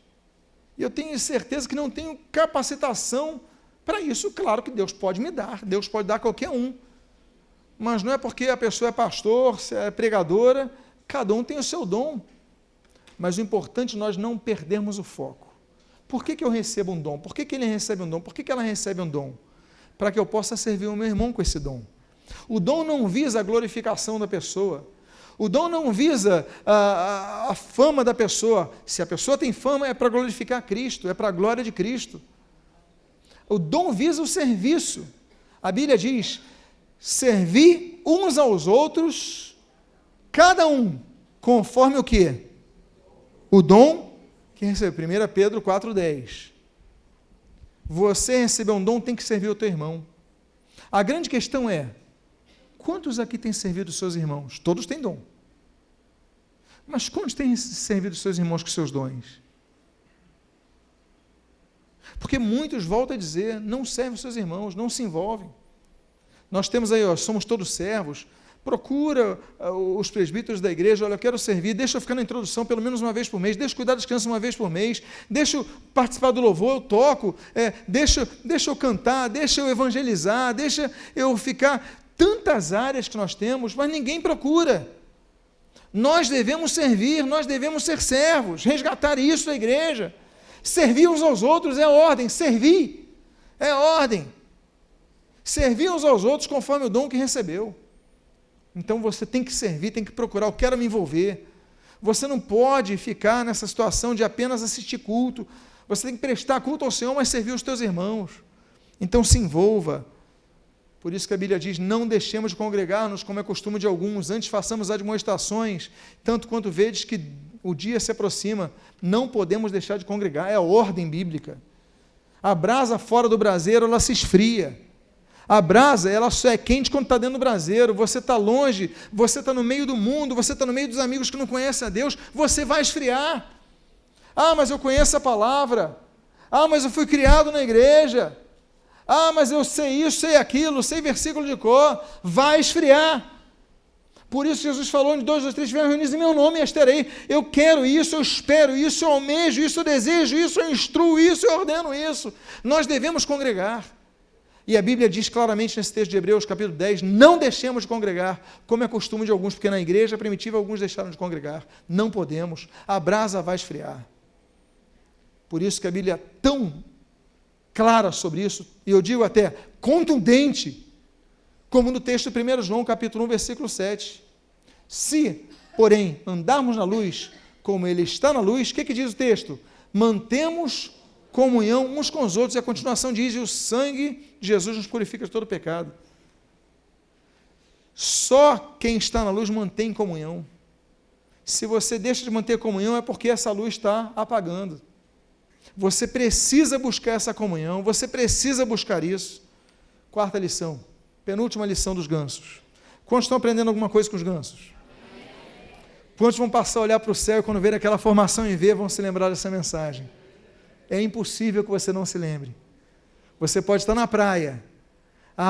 e eu tenho certeza que não tenho capacitação para isso. Claro que Deus pode me dar, Deus pode dar a qualquer um, mas não é porque a pessoa é pastor, se é pregadora, cada um tem o seu dom, mas o importante é nós não perdermos o foco. Por que eu recebo um dom? Por que ele recebe um dom? Por que ela recebe um dom? Para que eu possa servir o meu irmão com esse dom. O dom não visa a glorificação da pessoa, o dom não visa a fama da pessoa. Se a pessoa tem fama, é para glorificar Cristo, é para a glória de Cristo. O dom visa o serviço. A Bíblia diz, servir uns aos outros, cada um, conforme o quê? O dom que recebeu. 1 Pedro 4,10. Você recebeu um dom, tem que servir o teu irmão. A grande questão é, quantos aqui têm servido os seus irmãos? Todos têm dom. Mas quantos têm servido os seus irmãos com seus dons? Porque muitos, voltam a dizer, não servem os seus irmãos, não se envolvem. Nós temos aí, somos todos servos. Procura os presbíteros da igreja, olha, eu quero servir, deixa eu ficar na introdução pelo menos uma vez por mês, deixa eu cuidar das crianças uma vez por mês, deixa eu participar do louvor, eu toco, deixa eu cantar, deixa eu evangelizar, deixa eu ficar... Tantas áreas que nós temos, mas ninguém procura. Nós devemos servir, nós devemos ser servos, resgatar isso da igreja. Servir uns aos outros é ordem, servir é ordem. Servir uns aos outros conforme o dom que recebeu. Então você tem que servir, tem que procurar, eu quero me envolver. Você não pode ficar nessa situação de apenas assistir culto. Você tem que prestar culto ao Senhor, mas servir os teus irmãos. Então se envolva. Por isso que a Bíblia diz, não deixemos de congregar-nos como é costume de alguns, antes façamos admoestações, tanto quanto vedes que o dia se aproxima, não podemos deixar de congregar, é a ordem bíblica. A brasa fora do braseiro, ela se esfria. A brasa, ela só é quente quando está dentro do braseiro, você está longe, você está no meio do mundo, você está no meio dos amigos que não conhecem a Deus, você vai esfriar. Ah, mas eu conheço a palavra. Ah, mas eu fui criado na igreja. Ah, mas eu sei isso, sei aquilo, sei versículo de cor. Vai esfriar. Por isso Jesus falou, onde 2 ou 3 estiverem reunidos em meu nome, estarei. Eu quero isso, eu espero isso, eu almejo isso, eu desejo isso, eu instruo isso, eu ordeno isso. Nós devemos congregar. E a Bíblia diz claramente nesse texto de Hebreus, capítulo 10, não deixemos de congregar, como é costume de alguns, porque na igreja primitiva alguns deixaram de congregar. Não podemos, a brasa vai esfriar. Por isso que a Bíblia é tão clara sobre isso, e eu digo até contundente, como no texto de 1 João, capítulo 1, versículo 7. Se, porém, andarmos na luz, como Ele está na luz, o que diz o texto? Mantemos comunhão uns com os outros, e a continuação diz, e o sangue de Jesus nos purifica de todo pecado. Só quem está na luz mantém comunhão. Se você deixa de manter comunhão, é porque essa luz está apagando. Você precisa buscar essa comunhão, você precisa buscar isso. 4ª lição, penúltima lição dos gansos. Quantos estão aprendendo alguma coisa com os gansos? Quantos vão passar a olhar para o céu e quando verem aquela formação em V, vão se lembrar dessa mensagem? É impossível que você não se lembre. Você pode estar na praia,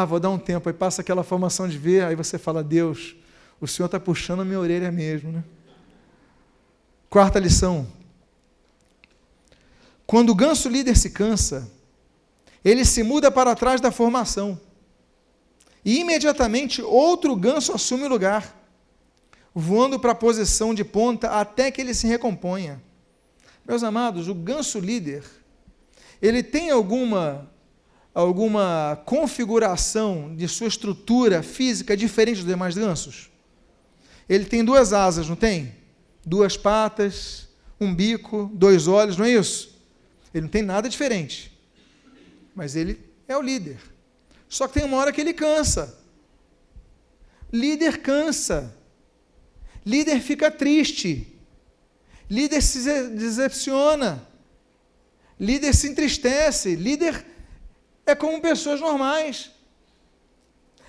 vou dar um tempo, aí passa aquela formação de V, aí você fala, Deus, o Senhor está puxando a minha orelha mesmo, né? 4ª lição, Quando o ganso líder se cansa, ele se muda para trás da formação. E imediatamente outro ganso assume o lugar, voando para a posição de ponta até que ele se recomponha. Meus amados, o ganso líder, ele tem alguma configuração de sua estrutura física diferente dos demais gansos? Ele tem 2 asas, não tem? 2 patas, um bico, 2 olhos, não é isso? Ele não tem nada diferente. Mas ele é o líder. Só que tem uma hora que ele cansa. Líder cansa. Líder fica triste. Líder se decepciona. Líder se entristece. Líder é como pessoas normais.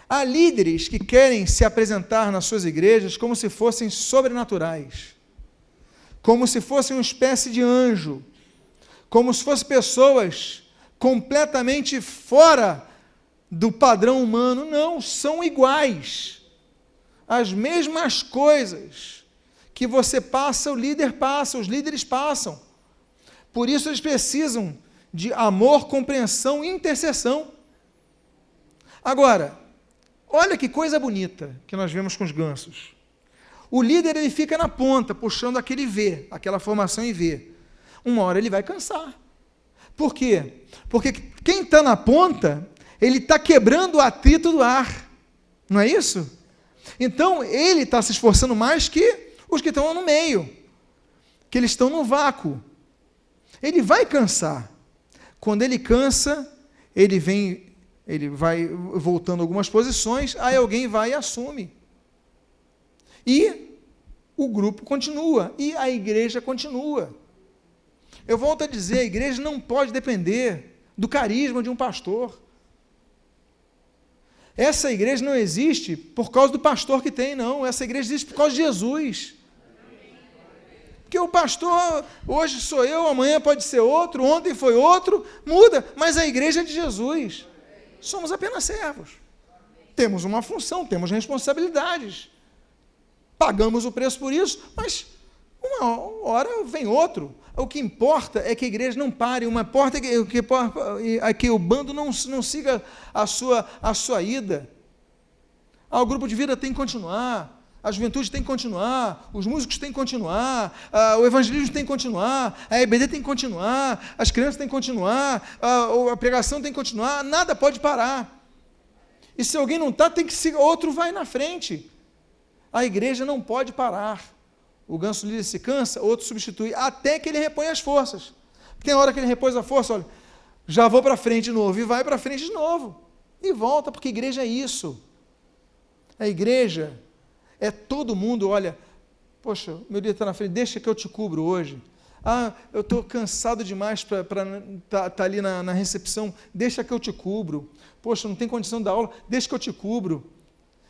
Há líderes que querem se apresentar nas suas igrejas como se fossem sobrenaturais, como se fossem uma espécie de anjo, como se fossem pessoas completamente fora do padrão humano. Não, são iguais. As mesmas coisas que você passa, o líder passa, os líderes passam. Por isso eles precisam de amor, compreensão e intercessão. Agora, olha que coisa bonita que nós vemos com os gansos. O líder, ele fica na ponta, puxando aquele V, aquela formação em V. Uma hora ele vai cansar. Por quê? Porque quem está na ponta, ele está quebrando o atrito do ar. Não é isso? Então, ele está se esforçando mais que os que estão no meio, que eles estão no vácuo. Ele vai cansar. Quando ele cansa, ele vai voltando algumas posições, aí alguém vai e assume. E o grupo continua, e a igreja continua. Eu volto a dizer, a igreja não pode depender do carisma de um pastor. Essa igreja não existe por causa do pastor que tem, não. Essa igreja existe por causa de Jesus. Porque o pastor, hoje sou eu, amanhã pode ser outro, ontem foi outro, muda, mas a igreja é de Jesus. Somos apenas servos. Temos uma função, temos responsabilidades. Pagamos o preço por isso, mas uma hora vem outro. O que importa é que a igreja não pare, é que o bando não siga a sua ida. O grupo de vida tem que continuar, a juventude tem que continuar, os músicos têm que continuar, o evangelismo tem que continuar, a EBD tem que continuar, as crianças têm que continuar, a pregação tem que continuar, nada pode parar. E se alguém não está, tem que seguir, outro vai na frente. A igreja não pode parar. O ganso líder se cansa, outro substitui, até que ele repõe as forças. Tem hora que ele repôs a força, olha, já vou para frente de novo, e vai para frente de novo. E volta, porque a igreja é isso. A igreja é todo mundo, olha, poxa, meu dia está na frente, deixa que eu te cubro hoje. Eu estou cansado demais para estar ali na recepção, deixa que eu te cubro. Poxa, não tem condição da aula, deixa que eu te cubro.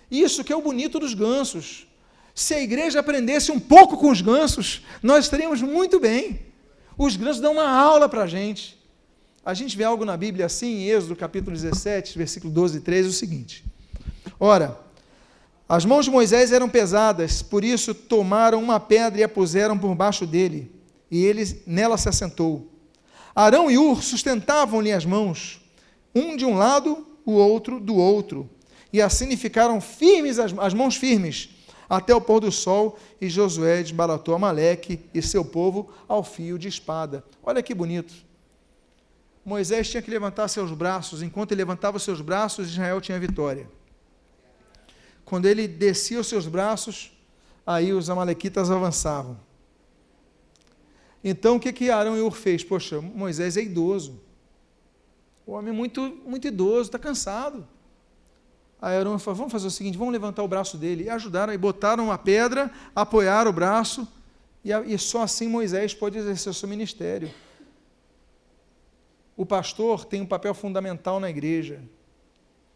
Isso que é o bonito dos gansos. Se a igreja aprendesse um pouco com os gansos, nós estaríamos muito bem. Os gansos dão uma aula para a gente. A gente vê algo na Bíblia assim, em Êxodo capítulo 17, versículo 12 e 13, o seguinte. Ora, as mãos de Moisés eram pesadas, por isso tomaram uma pedra e a puseram por baixo dele, e ele nela se assentou. Arão e Hur sustentavam-lhe as mãos, um de um lado, o outro do outro, e assim ficaram firmes, as mãos firmes, até o pôr do sol, e Josué desbaratou Amaleque e seu povo ao fio de espada. Olha que bonito. Moisés tinha que levantar seus braços, enquanto ele levantava os seus braços, Israel tinha vitória. Quando ele descia os seus braços, aí os amalequitas avançavam. Então, o que Arão e Hur fez? Poxa, Moisés é idoso. O homem é muito, muito idoso, está cansado. Aí Arão falou, vamos fazer o seguinte, vamos levantar o braço dele. E ajudaram, e botaram uma pedra, apoiaram o braço, e só assim Moisés pode exercer o seu ministério. O pastor tem um papel fundamental na igreja,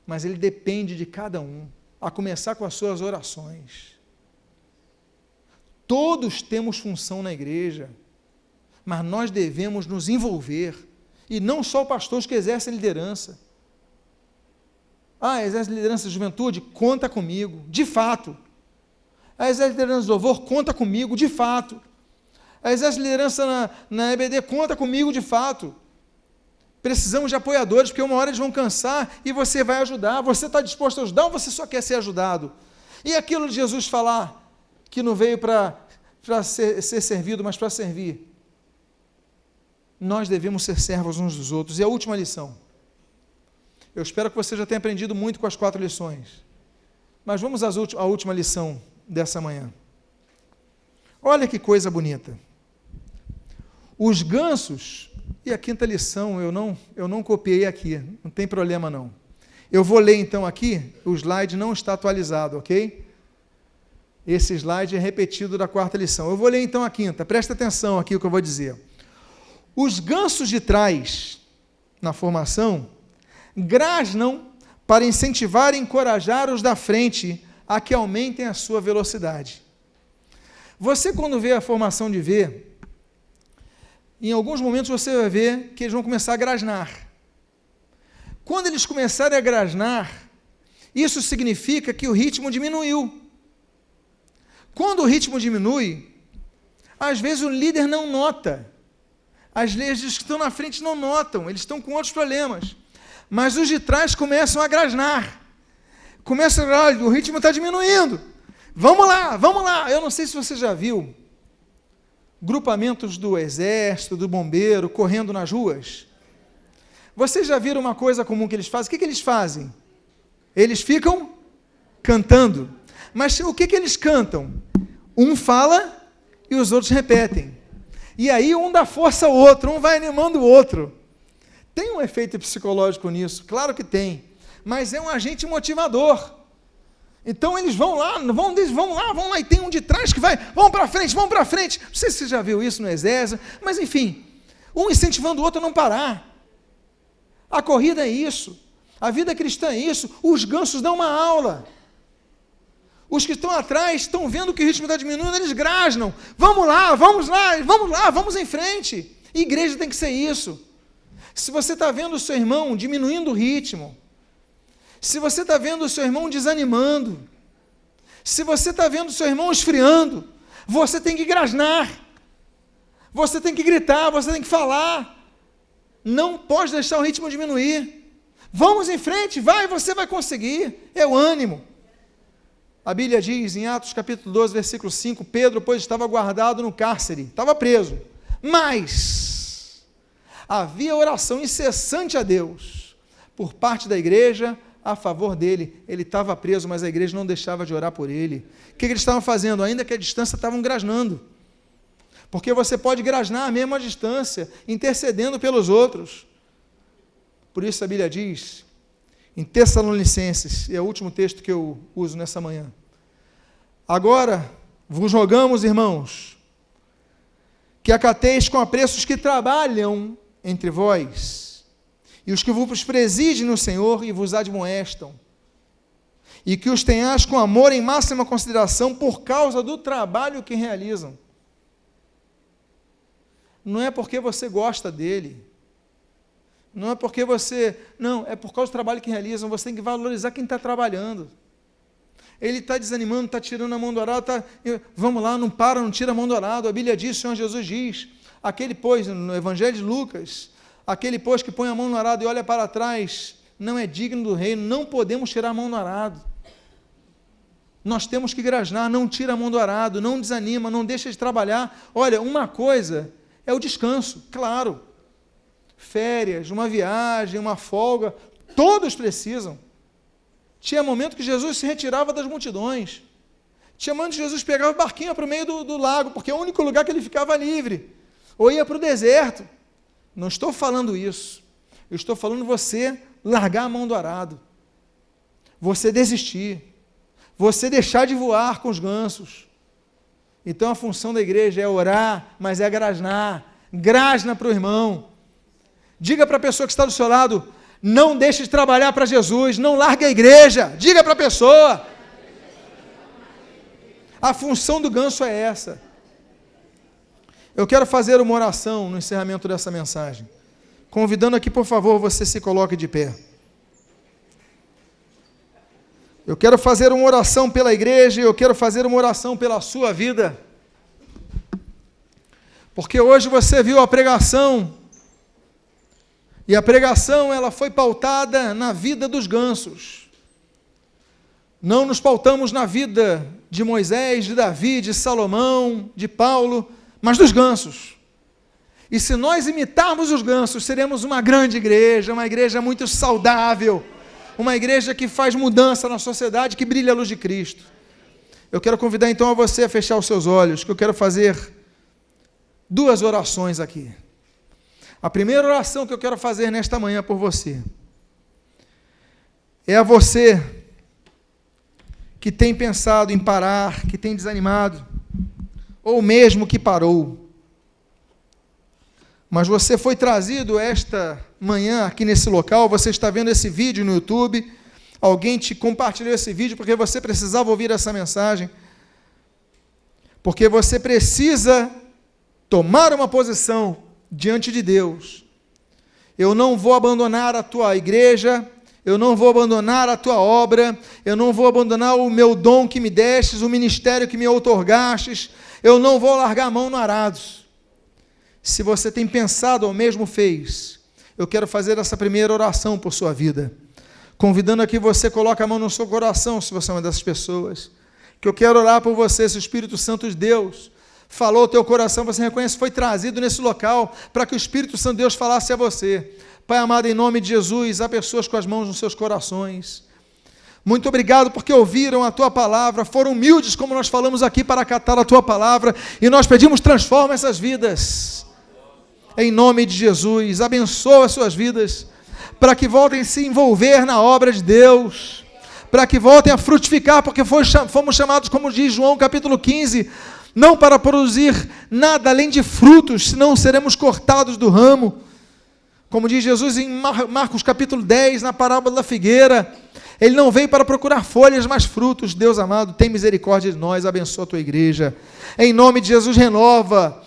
mas ele depende de cada um, a começar com as suas orações. Todos temos função na igreja, mas nós devemos nos envolver, e não só pastores que exercem liderança. Exerce liderança de juventude? Conta comigo, de fato. Exerce liderança de louvor? Conta comigo, de fato. A Exército de Liderança na EBD conta comigo de fato. Precisamos de apoiadores, porque uma hora eles vão cansar e você vai ajudar. Você está disposto a ajudar ou você só quer ser ajudado? E aquilo de Jesus falar que não veio para ser servido, mas para servir. Nós devemos ser servos uns dos outros. E a última lição. Eu espero que você já tenha aprendido muito com as 4 lições. Mas vamos à última lição dessa manhã. Olha que coisa bonita. Os gansos, e a 5ª lição eu não copiei aqui, não tem problema não. Eu vou ler então aqui, o slide não está atualizado, ok? Esse slide é repetido da 4ª lição. Eu vou ler então a 5ª, presta atenção aqui o que eu vou dizer. Os gansos de trás, na formação, grasnam para incentivar e encorajar os da frente a que aumentem a sua velocidade. Você, quando vê a formação de V, em alguns momentos você vai ver que eles vão começar a grasnar. Quando eles começarem a grasnar, isso significa que o ritmo diminuiu. Quando o ritmo diminui, às vezes o líder não nota. As leis que estão na frente não notam, eles estão com outros problemas. Mas os de trás começam a grasnar. Olha, o ritmo está diminuindo. Vamos lá. Eu não sei se você já viu grupamentos do exército, do bombeiro, correndo nas ruas. Vocês já viram uma coisa comum que eles fazem? O que eles fazem? Eles ficam cantando. Mas o que eles cantam? Um fala e os outros repetem. E aí um dá força ao outro, um vai animando o outro. Tem um efeito psicológico nisso? Claro que tem. Mas é um agente motivador. Então eles vão lá, e tem um de trás que vai, vamos para frente. Não sei se você já viu isso no exército, mas enfim, um incentivando o outro a não parar. A corrida é isso, a vida cristã é isso, os gansos dão uma aula. Os que estão atrás estão vendo que o ritmo está diminuindo, eles grasnam. Vamos em frente. Igreja tem que ser isso. Se você está vendo o seu irmão diminuindo o ritmo, se você está vendo o seu irmão desanimando, se você está vendo o seu irmão esfriando, você tem que grasnar, você tem que gritar, você tem que falar, não pode deixar o ritmo diminuir, vamos em frente, você vai conseguir, é o ânimo. A Bíblia diz em Atos capítulo 12, versículo 5, Pedro, pois estava guardado no cárcere, estava preso, mas havia oração incessante a Deus, por parte da igreja, a favor dele. Ele estava preso, mas a igreja não deixava de orar por ele. O que eles estavam fazendo? Ainda que a distância, estavam grasnando. Porque você pode grasnar mesmo à distância, intercedendo pelos outros. Por isso a Bíblia diz, em Tessalonicenses, é o último texto que eu uso nessa manhã. Agora, vos rogamos, irmãos, que acateis com apreço os que trabalham entre vós, e os que vos presidem no Senhor e vos admoestam, e que os tenhais com amor em máxima consideração por causa do trabalho que realizam. Não é porque você gosta dele, não é porque não, é por causa do trabalho que realizam, você tem que valorizar quem está trabalhando. Ele está desanimando, está tirando a mão do arado, vamos lá, não tira a mão do arado. A Bíblia diz, o Senhor Jesus diz, aquele pois, no Evangelho de Lucas, aquele pois que põe a mão no arado e olha para trás, não é digno do reino, não podemos tirar a mão do arado. Nós temos que grasnar, não tira a mão do arado, não desanima, não deixa de trabalhar. Olha, uma coisa é o descanso, claro. Férias, uma viagem, uma folga, todos precisam. Tinha momento que Jesus se retirava das multidões. Tinha momento que Jesus pegava o barquinho para o meio do lago, porque é o único lugar que ele ficava livre. Ou ia para o deserto. Não estou falando isso. Eu estou falando você largar a mão do arado. Você desistir. Você deixar de voar com os gansos. Então a função da igreja é orar, mas é grasnar. Grasna para o irmão. Diga para a pessoa que está do seu lado, não deixe de trabalhar para Jesus, não largue a igreja. Diga para a pessoa. A função do ganso é essa. Eu quero fazer uma oração no encerramento dessa mensagem. Convidando aqui, por favor, você se coloque de pé. Eu quero fazer uma oração pela igreja e eu quero fazer uma oração pela sua vida. Porque hoje você viu a pregação, e a pregação ela foi pautada na vida dos gansos. Não nos pautamos na vida de Moisés, de Davi, de Salomão, de Paulo, mas dos gansos. E se nós imitarmos os gansos, seremos uma grande igreja, uma igreja muito saudável, uma igreja que faz mudança na sociedade, que brilha a luz de Cristo. Eu quero convidar então a você a fechar os seus olhos, que eu quero fazer 2 orações aqui. A primeira oração que eu quero fazer nesta manhã por você é a você que tem pensado em parar, que tem desanimado, ou mesmo que parou. Mas você foi trazido esta manhã aqui nesse local, você está vendo esse vídeo no YouTube, alguém te compartilhou esse vídeo porque você precisava ouvir essa mensagem, porque você precisa tomar uma posição diante de Deus. Eu não vou abandonar a tua igreja, eu não vou abandonar a tua obra, eu não vou abandonar o meu dom que me destes, o ministério que me outorgastes, eu não vou largar a mão no arado. Se você tem pensado ou mesmo fez, eu quero fazer essa primeira oração por sua vida, convidando a que você coloque a mão no seu coração, se você é uma dessas pessoas, que eu quero orar por você, se o Espírito Santo de Deus falou ao teu coração, você reconhece, foi trazido nesse local, para que o Espírito Santo de Deus falasse a você. Pai amado, em nome de Jesus, há pessoas com as mãos nos seus corações. Muito obrigado porque ouviram a tua palavra, foram humildes, como nós falamos aqui, para acatar a tua palavra, e nós pedimos, transforma essas vidas. Em nome de Jesus, abençoa as suas vidas, para que voltem a se envolver na obra de Deus, para que voltem a frutificar, porque fomos chamados, como diz João capítulo 15, não para produzir nada além de frutos, senão seremos cortados do ramo. Como diz Jesus em Marcos capítulo 10, na parábola da figueira, ele não veio para procurar folhas, mas frutos. Deus amado, tem misericórdia de nós, abençoa a tua igreja. Em nome de Jesus, renova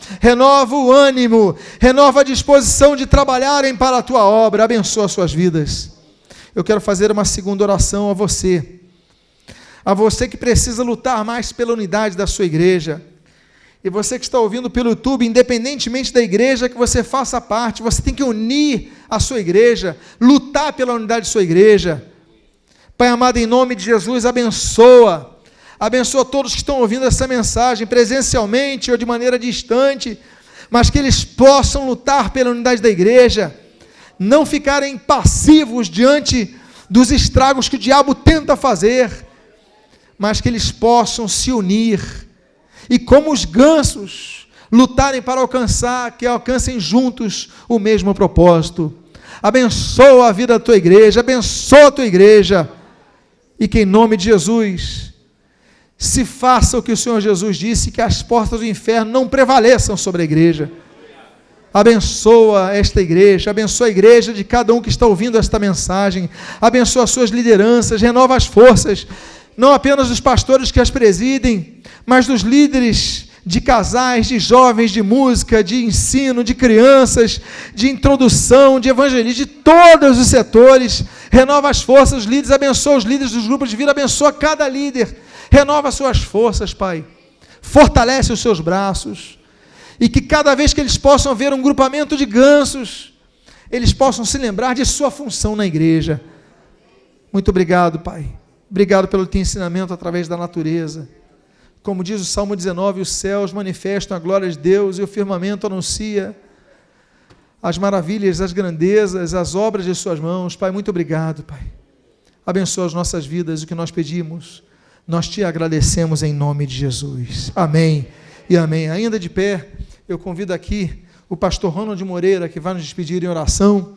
o ânimo, renova a disposição de trabalharem para a tua obra, abençoa as suas vidas. Eu quero fazer uma segunda oração a você que precisa lutar mais pela unidade da sua igreja. E você que está ouvindo pelo YouTube, independentemente da igreja que você faça parte, você tem que unir a sua igreja, lutar pela unidade de sua igreja. Pai amado, em nome de Jesus, abençoa todos que estão ouvindo essa mensagem, presencialmente ou de maneira distante, mas que eles possam lutar pela unidade da igreja, não ficarem passivos diante dos estragos que o diabo tenta fazer, mas que eles possam se unir, e como os gansos, lutarem para que alcancem juntos o mesmo propósito. Abençoa a vida da tua igreja, abençoa a tua igreja, e que em nome de Jesus, se faça o que o Senhor Jesus disse, que as portas do inferno não prevaleçam sobre a igreja. Abençoa esta igreja, abençoa a igreja de cada um que está ouvindo esta mensagem, abençoa as suas lideranças, renova as forças, não apenas dos pastores que as presidem, mas dos líderes de casais, de jovens, de música, de ensino, de crianças, de introdução, de evangelismo, de todos os setores. Renova as forças, os líderes, abençoa os líderes dos grupos de vida, abençoa cada líder, renova as suas forças, Pai, fortalece os seus braços, e que cada vez que eles possam ver um grupamento de gansos, eles possam se lembrar de sua função na igreja. Muito obrigado, Pai. Obrigado pelo teu ensinamento através da natureza. Como diz o Salmo 19, os céus manifestam a glória de Deus e o firmamento anuncia as maravilhas, as grandezas, as obras de suas mãos. Pai, muito obrigado, Pai. Abençoa as nossas vidas, o que nós pedimos, nós te agradecemos em nome de Jesus. Amém e amém. Ainda de pé, eu convido aqui o pastor Ronald Moreira, que vai nos despedir em oração.